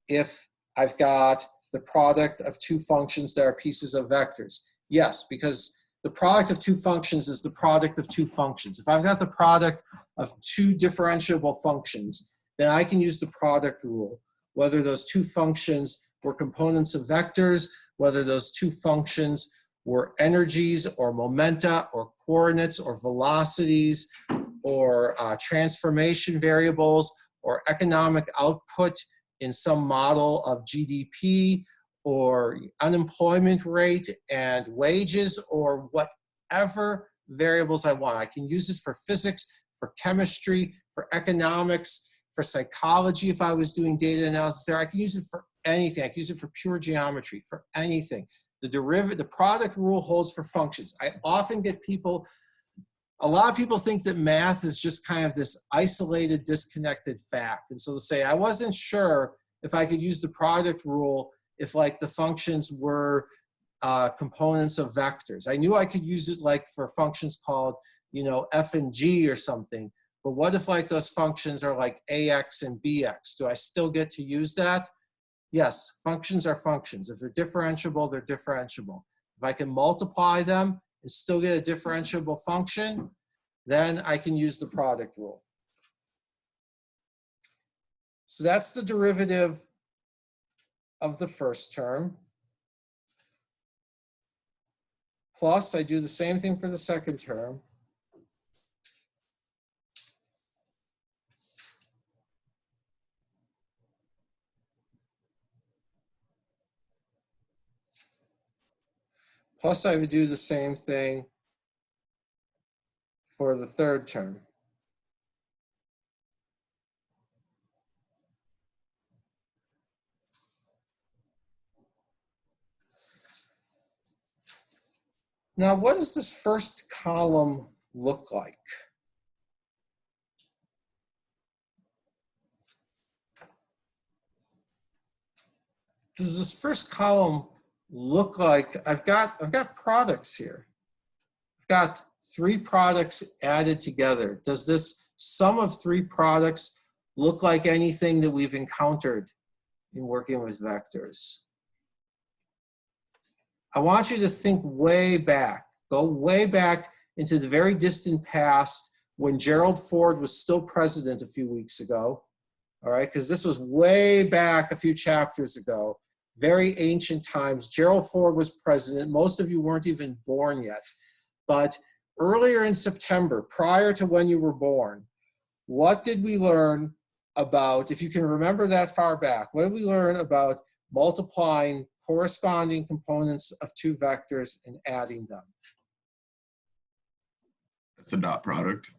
if I've got the product of 2 functions that are pieces of vectors? Yes, because the product of 2 functions is the product of 2 functions. If I've got the product of 2 differentiable functions, then I can use the product rule, whether those 2 functions were components of vectors, whether those 2 functions were energies or momenta or coordinates or velocities or transformation variables or economic output in some model of GDP or unemployment rate and wages or whatever variables I want. I can use it for physics, for chemistry, for economics, for psychology if I was doing data analysis there. I can use it for anything. I can use it for pure geometry, for anything. The product rule holds for functions. I often get people, a lot of people think that math is just kind of this isolated, disconnected fact. And so they'll say, I wasn't sure if I could use the product rule if like the functions were components of vectors. I knew I could use it like for functions called, you know, f and g or something. But what if like those functions are like ax and bx? Do I still get to use that? Yes, functions are functions. If they're differentiable, they're differentiable. If I can multiply them and still get a differentiable function, then I can use the product rule. So that's the derivative of the first term. Plus, I do the same thing for the second term. Plus I would do the same thing for the third term. Now, what does this first column look like? Does this first column look like, I've got products here. I've got 3 products added together. Does this sum of 3 products look like anything that we've encountered in working with vectors? I want you to think way back. Go way back into the very distant past when Gerald Ford was still president a few weeks ago. All right, because this was way back a few chapters ago. Very ancient times. Gerald Ford was president. Most of you weren't even born yet. But earlier in September, prior to when you were born, what did we learn about, if you can remember that far back, what did we learn about multiplying corresponding components of 2 vectors and adding them? That's a dot product.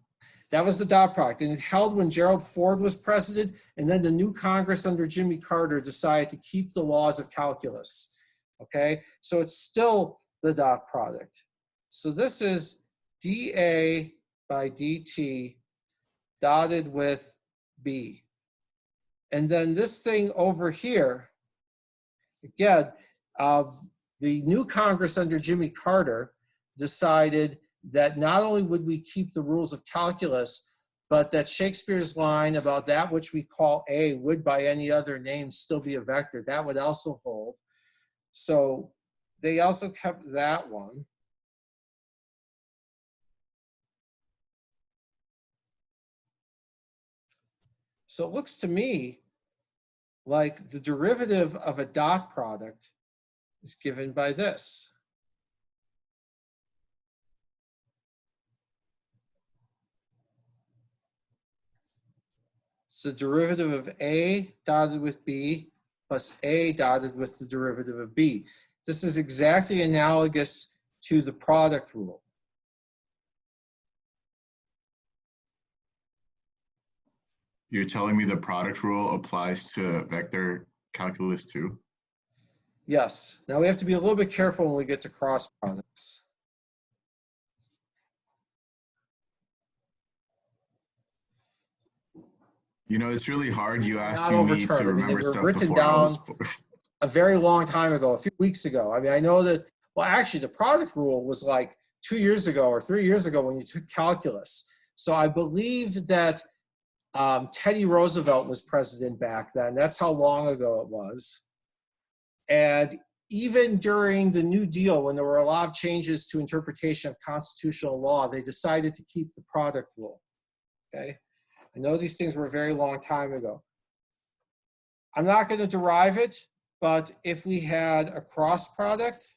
That was the dot product, and it held when Gerald Ford was president, and then the new Congress under Jimmy Carter decided to keep the laws of calculus, okay? So it's still the dot product. So this is dA by dt dotted with b. And then this thing over here, again, the new Congress under Jimmy Carter decided that not only would we keep the rules of calculus, but that Shakespeare's line about that which we call A would by any other name still be a vector, that would also hold. So they also kept that one. So it looks to me like the derivative of a dot product is given by this. It's the derivative of A dotted with B plus A dotted with the derivative of B. This is exactly analogous to the product rule. You're telling me the product rule applies to vector calculus too? Yes. Now we have to be a little bit careful when we get to cross products. You know, it's really hard. You Not asking me to overturned. I mean, they remember were stuff written before I was. down a very long time ago, a few weeks ago. I mean, I know that, well, actually the product rule was like 2 years ago or 3 years ago when you took calculus. So I believe that Teddy Roosevelt was president back then. That's how long ago it was. And even during the New Deal, when there were a lot of changes to interpretation of constitutional law, they decided to keep the product rule, okay? I know these things were a very long time ago. I'm not going to derive it, but if we had a cross product,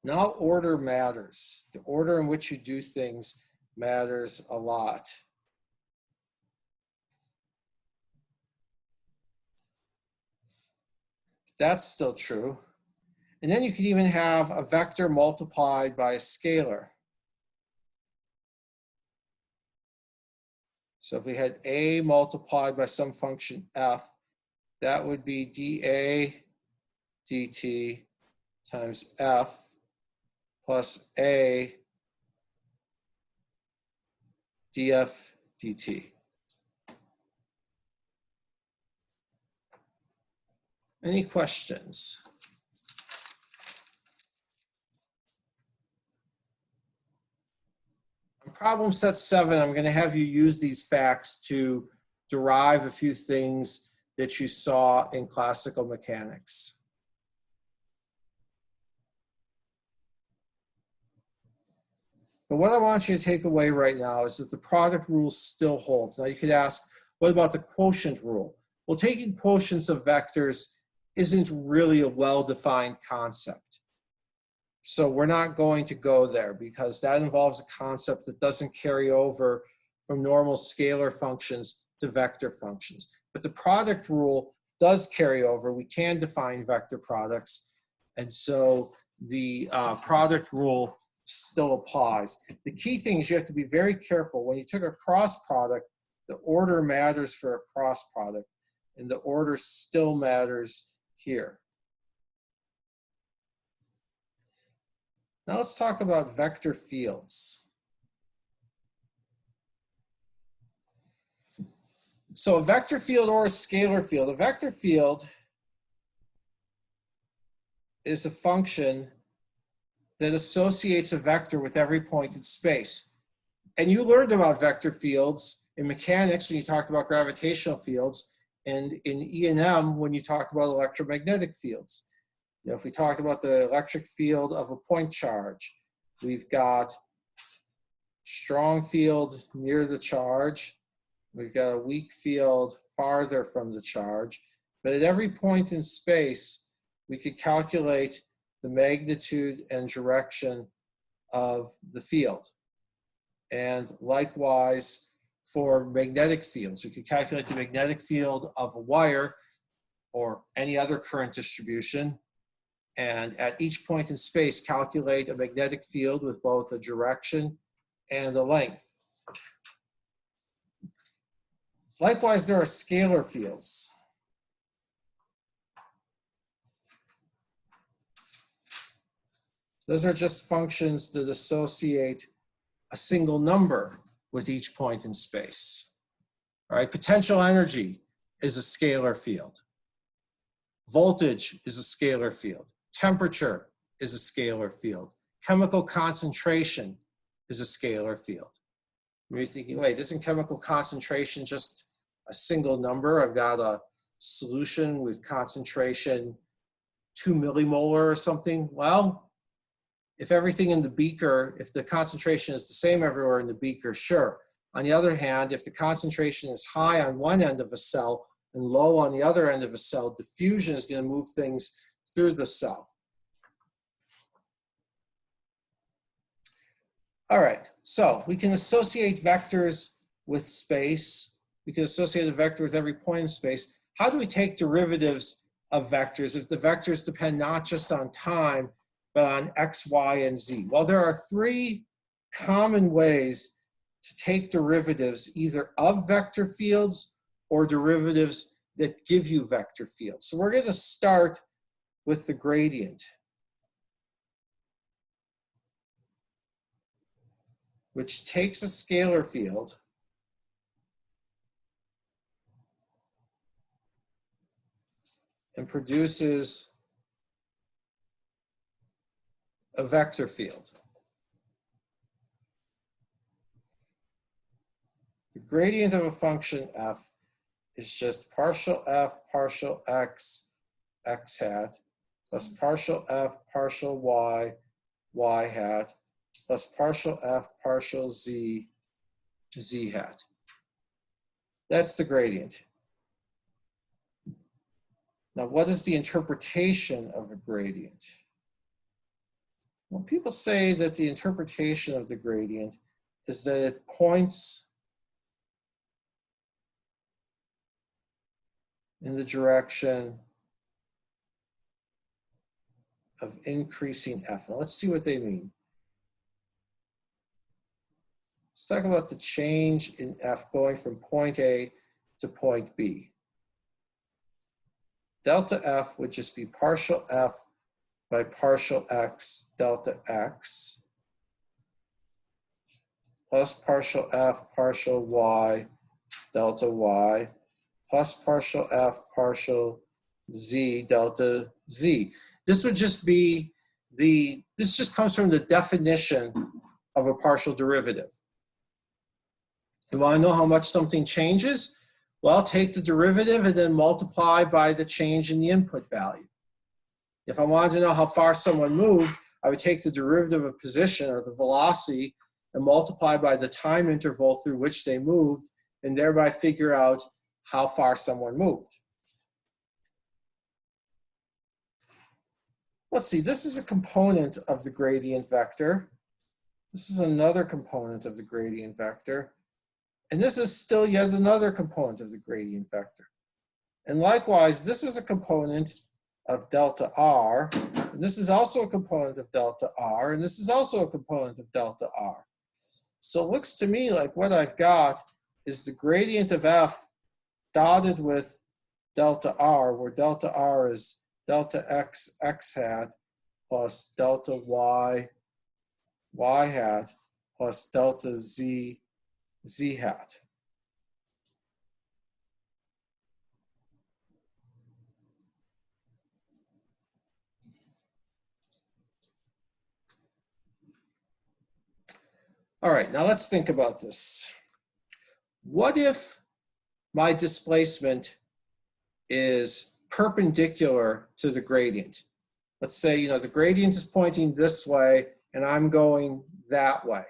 now order matters. The order in which you do things matters a lot. That's still true. And then you could even have a vector multiplied by a scalar. So if we had A multiplied by some function f, that would be dA dt times f plus A df dt. Any questions? On problem set 7, I'm going to have you use these facts to derive a few things that you saw in classical mechanics. But what I want you to take away right now is that the product rule still holds. Now you could ask, what about the quotient rule? Well, taking quotients of vectors isn't really a well-defined concept. So we're not going to go there because that involves a concept that doesn't carry over from normal scalar functions to vector functions. But the product rule does carry over. We can define vector products. And so the product rule still applies. The key thing is you have to be very careful. When you took a cross product, the order matters for a cross product, and the order still matters here. Now let's talk about vector fields. So a vector field or a scalar field. A vector field is a function that associates a vector with every point in space. And you learned about vector fields in mechanics when you talked about gravitational fields, and in E&M when you talked about electromagnetic fields. You know, if we talked about the electric field of a point charge, we've got strong field near the charge. We've got a weak field farther from the charge. But at every point in space, we could calculate the magnitude and direction of the field. And likewise, for magnetic fields, we could calculate the magnetic field of a wire or any other current distribution. And at each point in space, calculate a magnetic field with both a direction and a length. Likewise, there are scalar fields. Those are just functions that associate a single number with each point in space. All right, potential energy is a scalar field. Voltage is a scalar field. Temperature is a scalar field. Chemical concentration is a scalar field. You're thinking, wait, isn't chemical concentration just a single number? I've got a solution with concentration 2 millimolar or something. Well, if everything in the beaker, if the concentration is the same everywhere in the beaker, sure. On the other hand, if the concentration is high on one end of a cell and low on the other end of a cell, diffusion is going to move things through the cell. All right, so we can associate vectors with space. We can associate a vector with every point in space. How do we take derivatives of vectors if the vectors depend not just on time, but on x, y, and z? Well, there are three common ways to take derivatives either of vector fields or derivatives that give you vector fields. So we're going to start with the gradient, which takes a scalar field and produces a vector field. The gradient of a function f is just partial f partial x, x hat, plus partial f partial y, y hat, plus partial f partial z, z hat. That's the gradient. Now, what is the interpretation of a gradient? Well, people say that the interpretation of the gradient is that it points in the direction of increasing f. Now, let's see what they mean. Let's talk about the change in f going from point A to point B. Delta f would just be partial f by partial x delta x plus partial f partial y delta y plus partial f partial z delta z. This would just be this just comes from the definition of a partial derivative. You want to know how much something changes? Well, take the derivative and then multiply by the change in the input value. If I wanted to know how far someone moved, I would take the derivative of position or the velocity and multiply by the time interval through which they moved and thereby figure out how far someone moved. let's see, this is a component of the gradient vector. This is another component of the gradient vector. And this is still yet another component of the gradient vector. And likewise, this is a component of delta r, and this is also a component of delta r, and this is also a component of delta r. So it looks to me like what I've got is the gradient of f dotted with delta r, where delta r is delta x, x hat, plus delta y, y hat, plus delta z, z hat. All right, now let's think about this. What if my displacement is perpendicular to the gradient? Let's say, the gradient is pointing this way and I'm going that way.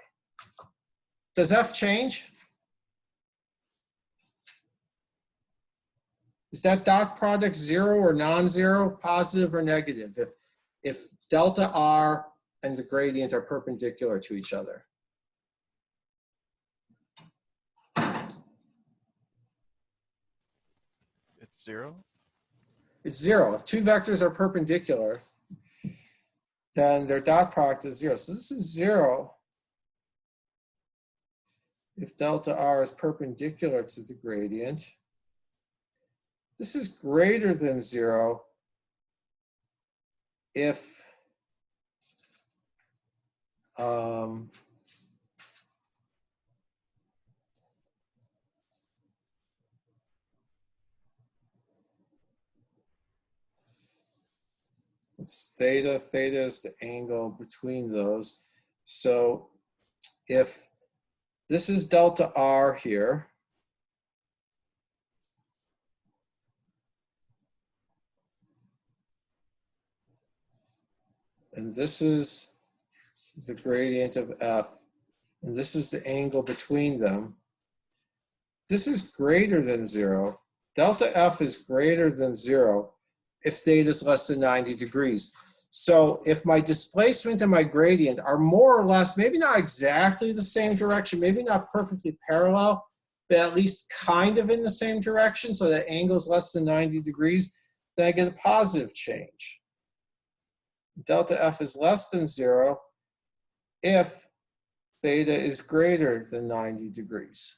Does f change? Is that dot product 0 or non-zero, positive or negative, if delta r and the gradient are perpendicular to each other? It's 0. It's 0. If two vectors are perpendicular, then their dot product is 0. So this is 0 if delta r is perpendicular to the gradient. This is greater than 0 if it's theta. Theta is the angle between those. So if this is delta r here, and this is the gradient of f, and this is the angle between them, this is greater than 0. Delta f is greater than 0 if theta is less than 90 degrees. So if my displacement and my gradient are more or less, maybe not exactly the same direction, maybe not perfectly parallel, but at least kind of in the same direction, so that angle is less than 90 degrees, then I get a positive change. Delta f is less than 0 if theta is greater than 90 degrees.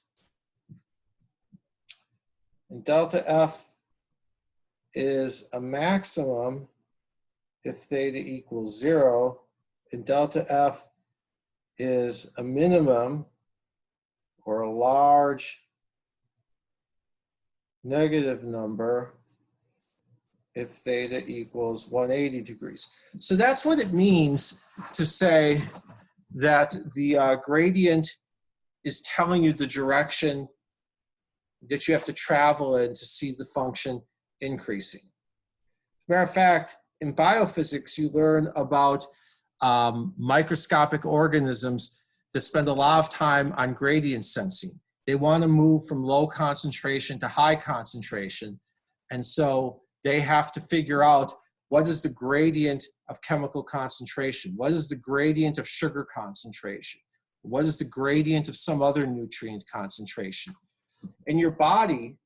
And delta f is a maximum if theta equals 0, and delta f is a minimum or a large negative number if theta equals 180 degrees. So that's what it means to say that the gradient is telling you the direction that you have to travel in to see the function increasing. As a matter of fact, in biophysics, you learn about microscopic organisms that spend a lot of time on gradient sensing. They want to move from low concentration to high concentration. And so they have to figure out what is the gradient of chemical concentration? What is the gradient of sugar concentration? What is the gradient of some other nutrient concentration? In your body,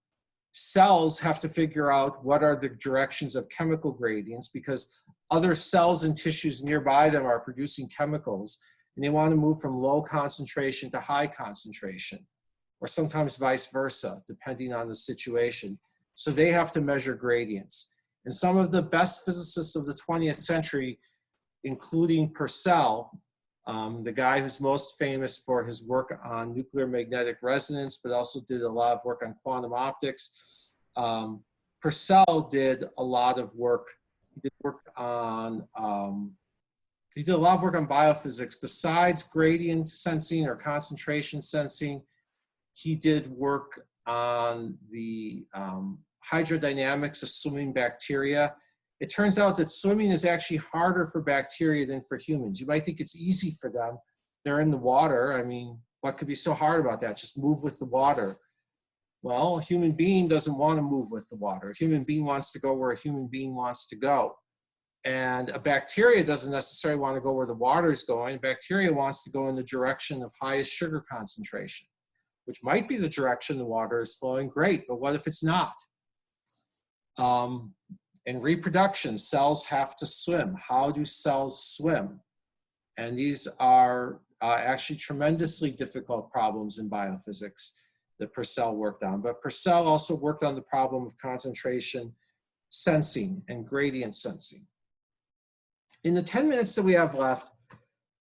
cells have to figure out what are the directions of chemical gradients, because other cells and tissues nearby them are producing chemicals, and they want to move from low concentration to high concentration, or sometimes vice versa, depending on the situation. So they have to measure gradients. And some of the best physicists of the 20th century, including Purcell, the guy who's most famous for his work on nuclear magnetic resonance, but also did a lot of work on quantum optics. Purcell did a lot of work. He did a lot of work on biophysics. Besides gradient sensing or concentration sensing, he did work on the hydrodynamics of swimming bacteria. It turns out that swimming is actually harder for bacteria than for humans. You might think it's easy for them. They're in the water. I mean, what could be so hard about that? Just move with the water. Well, a human being doesn't want to move with the water. A human being wants to go where a human being wants to go. And a bacteria doesn't necessarily want to go where the water is going. Bacteria wants to go in the direction of highest sugar concentration, which might be the direction the water is flowing. Great, but what if it's not? In reproduction, cells have to swim. How do cells swim? And these are actually tremendously difficult problems in biophysics that Purcell worked on. But Purcell also worked on the problem of concentration sensing and gradient sensing. In the 10 minutes that we have left,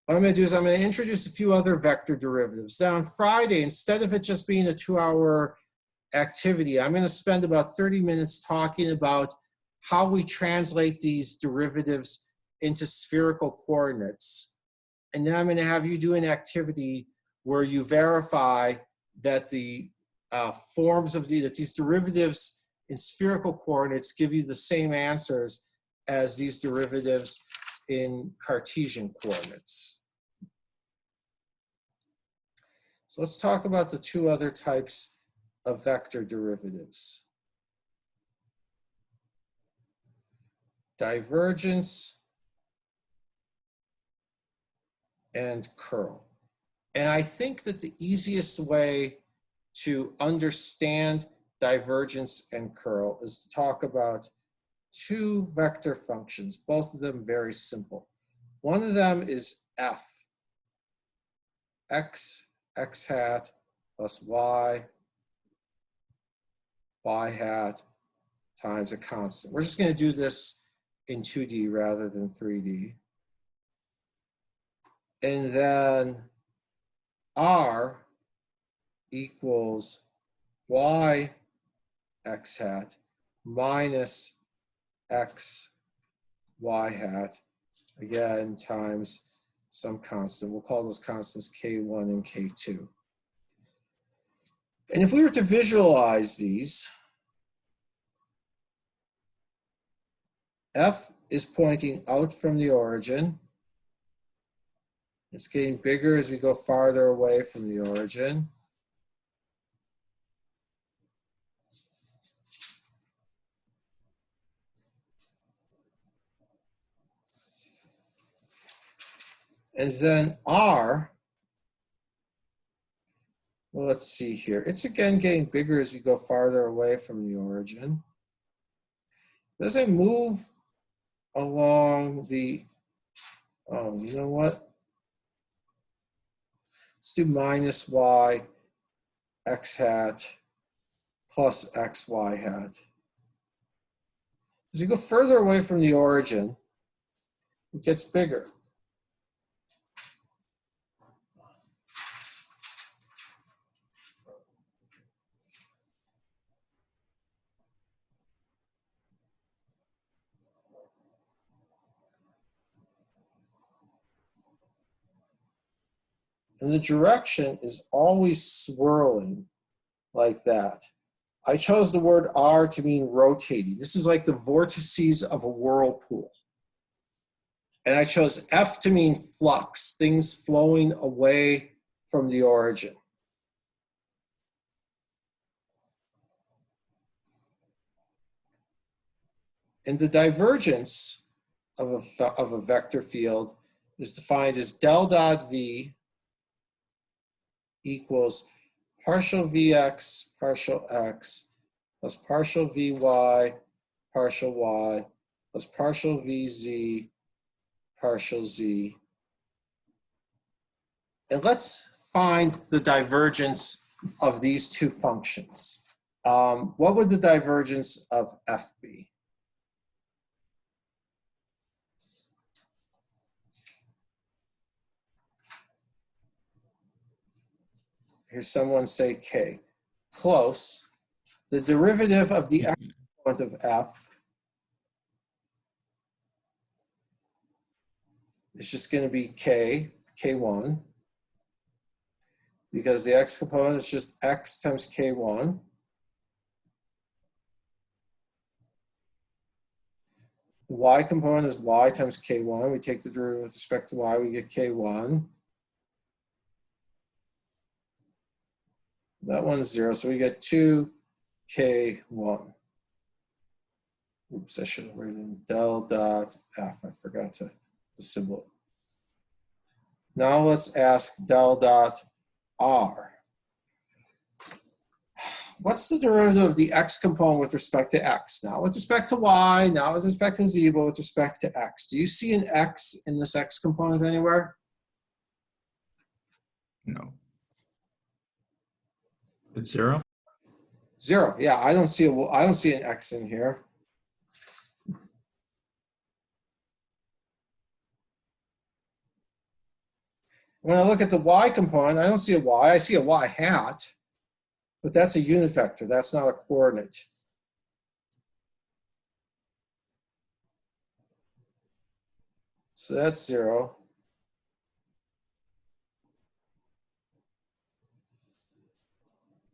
what I'm going to do is I'm going to introduce a few other vector derivatives. Now on Friday, instead of it just being a 2-hour activity, I'm going to spend about 30 minutes talking about how we translate these derivatives into spherical coordinates. And then I'm going to have you do an activity where you verify that the forms of that these derivatives in spherical coordinates give you the same answers as these derivatives in Cartesian coordinates. So let's talk about the two other types of vector derivatives. Divergence and curl. And I think that the easiest way to understand divergence and curl is to talk about two vector functions, both of them very simple. One of them is f, x hat plus y hat times a constant. We're just going to do this in 2D rather than 3D. And then r equals y x hat minus x y hat, again, times some constant. We'll call those constants K1 and K2. And if we were to visualize these, F is pointing out from the origin. It's getting bigger as we go farther away from the origin. And then R, well, let's see here. It's again getting bigger as we go farther away from the origin. As I move along the, oh, you know what? Let's do minus y x hat plus x y hat. As you go further away from the origin, it gets bigger. And the direction is always swirling like that. I chose the word R to mean rotating. This is like the vortices of a whirlpool. And I chose F to mean flux, things flowing away from the origin. And the divergence of a vector field is defined as del dot V equals partial Vx partial x plus partial Vy partial y plus partial Vz partial z. And let's find the divergence of these two functions. What would the divergence of f be? Here's someone say k. Close. The derivative of the exponent of f is just going to be k1, because the x component is just x times k1. The y component is y times k1. We take the derivative with respect to y, we get k1. That one's 0, so we get 2k1. Oops, I should have written del dot f. I forgot to symbol. Now let's ask del dot r. What's the derivative of the x component with respect to x? Now with respect to y, now with respect to z, but with respect to x. Do you see an x in this x component anywhere? No. It's 0? 0. Yeah, I don't see an x in here. When I look at the y component, I don't see a y. I see a y hat, but that's a unit vector. That's not a coordinate. So that's 0.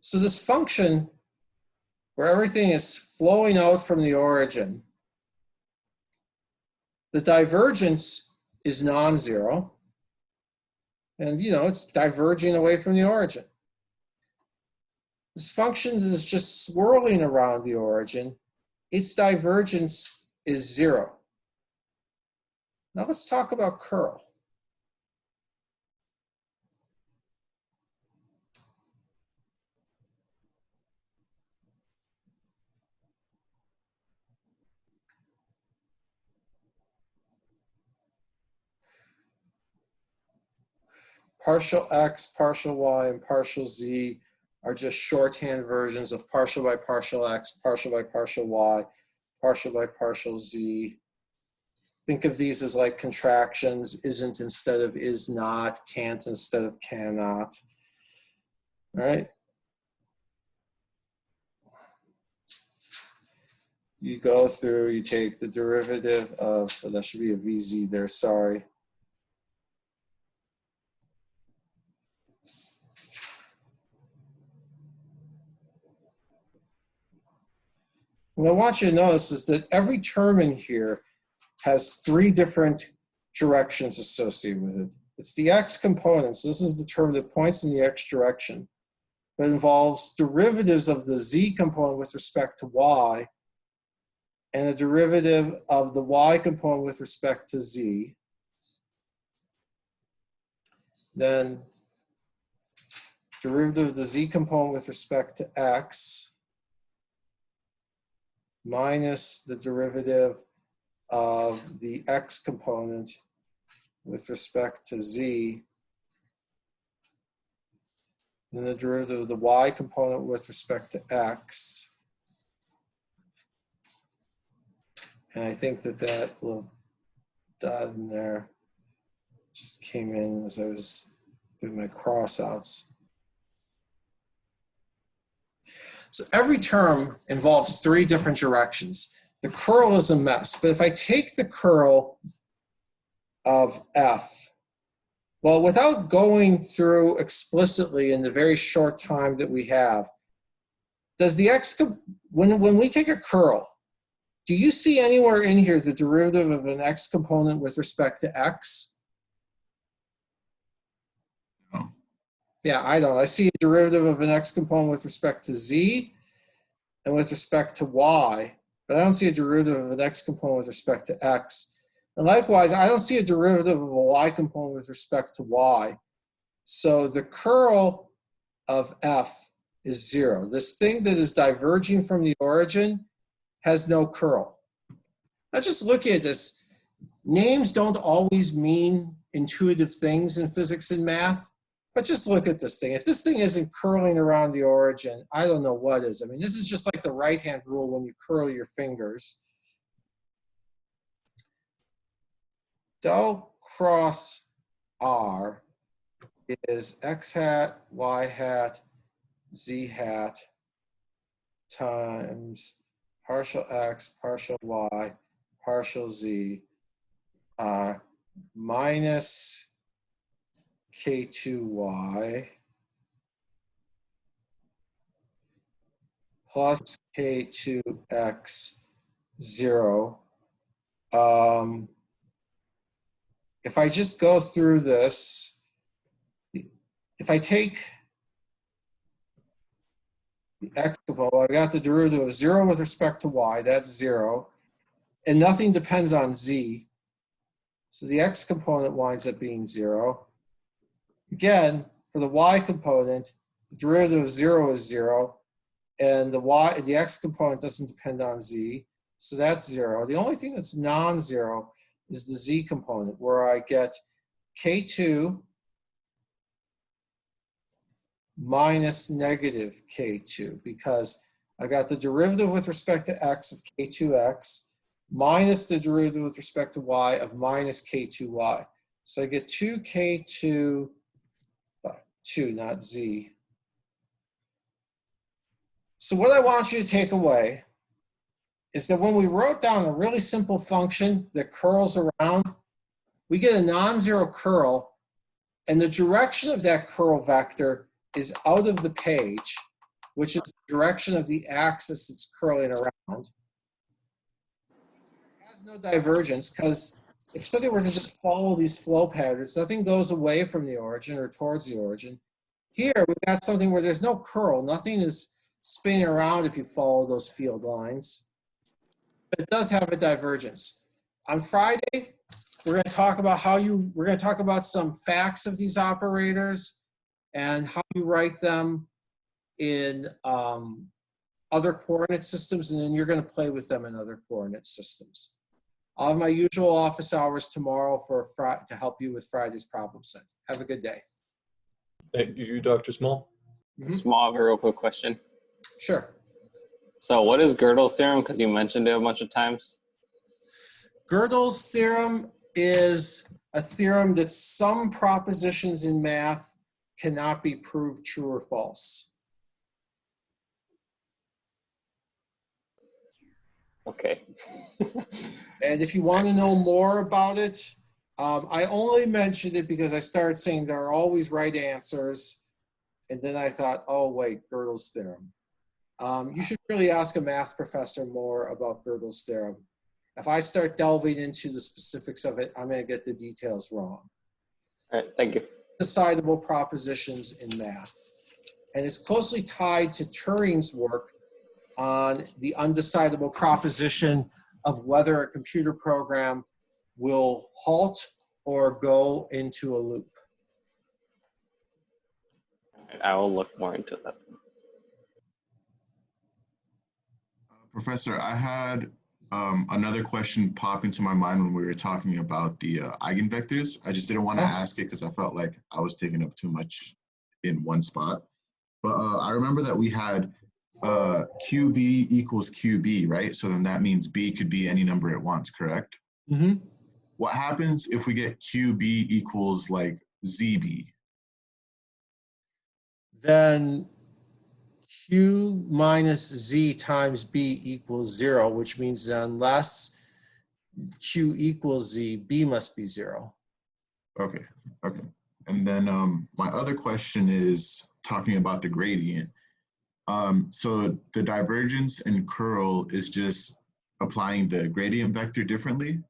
So this function where everything is flowing out from the origin, the divergence is non-zero. And, you know, it's diverging away from the origin. This function is just swirling around the origin. Its divergence is 0. Now let's talk about curl. Partial x, partial y, and partial z are just shorthand versions of partial by partial x, partial by partial y, partial by partial z. Think of these as like contractions: isn't instead of is not, can't instead of cannot. All right? You go through, you take the derivative of, oh, that should be a VZ there, sorry. What I want you to notice is that every term in here has 3 different directions associated with it. It's the x components. This is the term that points in the x direction, but involves derivatives of the z component with respect to y, and a derivative of the y component with respect to z. Then derivative of the z component with respect to x, minus the derivative of the x component with respect to z, and the derivative of the y component with respect to x. And I think that that little dot in there just came in as I was doing my crossouts. So every term involves 3 different directions. The curl is a mess, but if I take the curl of f, well, without going through explicitly in the very short time that we have, does the x, when we take a curl, do you see anywhere in here the derivative of an x component with respect to x? No. Yeah, I don't. I see a derivative of an x component with respect to z and with respect to y, but I don't see a derivative of an x component with respect to x. And likewise, I don't see a derivative of a y component with respect to y. So the curl of f is 0. This thing that is diverging from the origin has no curl. Now just look at this. Names don't always mean intuitive things in physics and math, but just look at this thing. If this thing isn't curling around the origin, I don't know what is. I mean, this is just like the right-hand rule when you curl your fingers. Del cross R is x hat, y hat, z hat times partial x, partial y, partial z, minus k2y plus k2x 0. If I just go through this, if I take the x component, I got the derivative of 0 with respect to y, that's 0. and nothing depends on z. So the x component winds up being 0. Again, for the y component, the derivative of 0 is 0, and the x component doesn't depend on z, so that's 0. The only thing that's non-zero is the z component, where I get k2 minus negative k2, because I got the derivative with respect to x of k2x minus the derivative with respect to y of minus k2y. So I get 2k2, 2, not z. So what I want you to take away is that when we wrote down a really simple function that curls around, we get a non-zero curl, and the direction of that curl vector is out of the page, which is the direction of the axis it's curling around. It has no divergence, because if something were to just follow these flow patterns, nothing goes away from the origin or towards the origin. Here, we've got something where there's no curl. Nothing is spinning around if you follow those field lines. But it does have a divergence. On Friday, we're going to talk about we're going to talk about some facts of these operators and how you write them in other coordinate systems, and then you're going to play with them in other coordinate systems. I'll have my usual office hours tomorrow to help you with Friday's problem set. Have a good day. Thank you, Dr. Small. Small, very real quick question. Sure. So what is Gurgles theorem? Because you mentioned it a bunch of times. Gurgles theorem is a theorem that some propositions in math cannot be proved true or false. Okay. And if you want to know more about it, I only mentioned it because I started saying there are always right answers. And then I thought, oh, wait, Gurgles theorem. You should really ask a math professor more about Gurgles theorem. If I start delving into the specifics of it, I'm going to get the details wrong. All right, thank you. Decidable propositions in math. And it's closely tied to Turing's work on the undecidable proposition of whether a computer program will halt or go into a loop. I will look more into that. Professor, I had another question pop into my mind when we were talking about the eigenvectors. I just didn't want to ask it because I felt like I was taking up too much in one spot. But I remember that we had QB equals QB, right? So then that means B could be any number it wants, correct? Mm-hmm. What happens if we get QB equals like ZB? Then Q minus Z times B equals 0, which means that unless Q equals Z, B must be 0. Okay, okay. And then my other question is talking about the gradient. So the divergence and curl is just applying the gradient vector differently?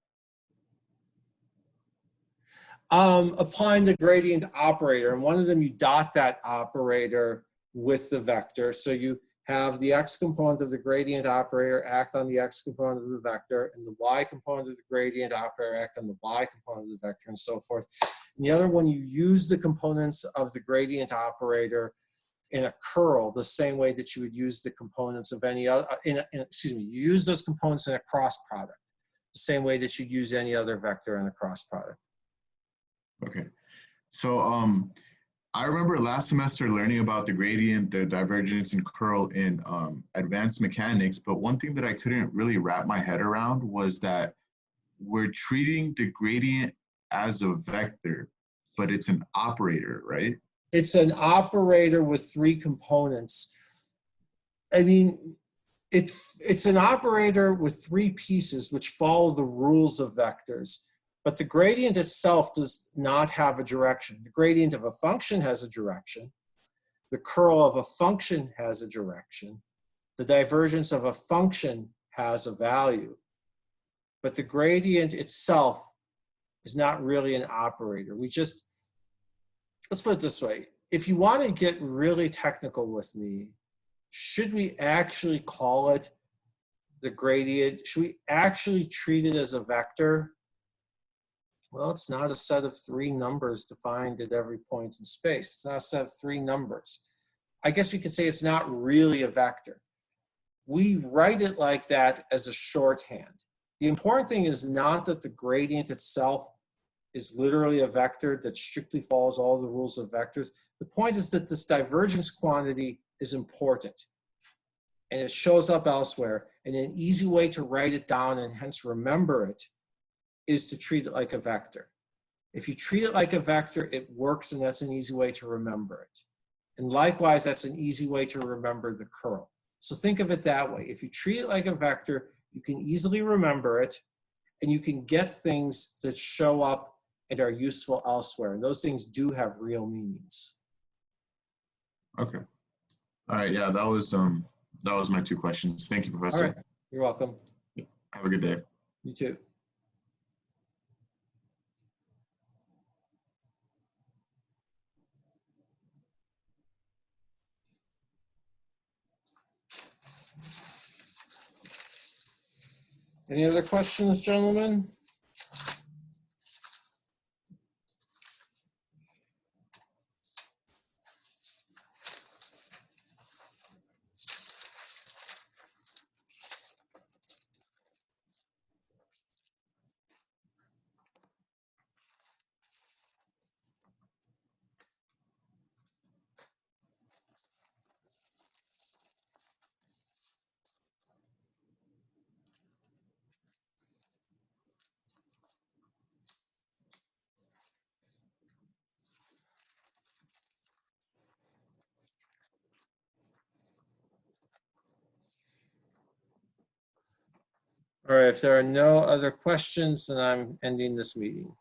Applying the gradient operator, and one of them you dot that operator with the vector. So you have the x component of the gradient operator act on the x component of the vector, and the y component of the gradient operator act on the y component of the vector, and so forth. And the other one, you use the components of the gradient operator in a curl the same way that you would use the components of any other, you use those components in a cross product, the same way that you'd use any other vector in a cross product. Okay, so I remember last semester learning about the gradient, the divergence and curl in advanced mechanics, but one thing that I couldn't really wrap my head around was that we're treating the gradient as a vector, but it's an operator, right? It's an operator with 3 components. I mean, it's an operator with 3 pieces which follow the rules of vectors. But the gradient itself does not have a direction. The gradient of a function has a direction. The curl of a function has a direction. The divergence of a function has a value. But the gradient itself is not really an operator. Let's put it this way. If you want to get really technical with me, should we actually call it the gradient, should we actually treat it as a vector? Well, it's not a set of 3 numbers defined at every point in space. It's not a set of 3 numbers. I guess we could say it's not really a vector. We write it like that as a shorthand. The important thing is not that the gradient itself is literally a vector that strictly follows all the rules of vectors. The point is that this divergence quantity is important, and it shows up elsewhere. And an easy way to write it down and hence remember it is to treat it like a vector. If you treat it like a vector, it works, and that's an easy way to remember it. And likewise, that's an easy way to remember the curl. So think of it that way. If you treat it like a vector, you can easily remember it, and you can get things that show up and are useful elsewhere. And those things do have real meanings. Okay. All right. Yeah, that was my 2 questions. Thank you, All Professor. right, you're welcome. Have a good day. You too. Any other questions, gentlemen? All right, if there are no other questions, then I'm ending this meeting.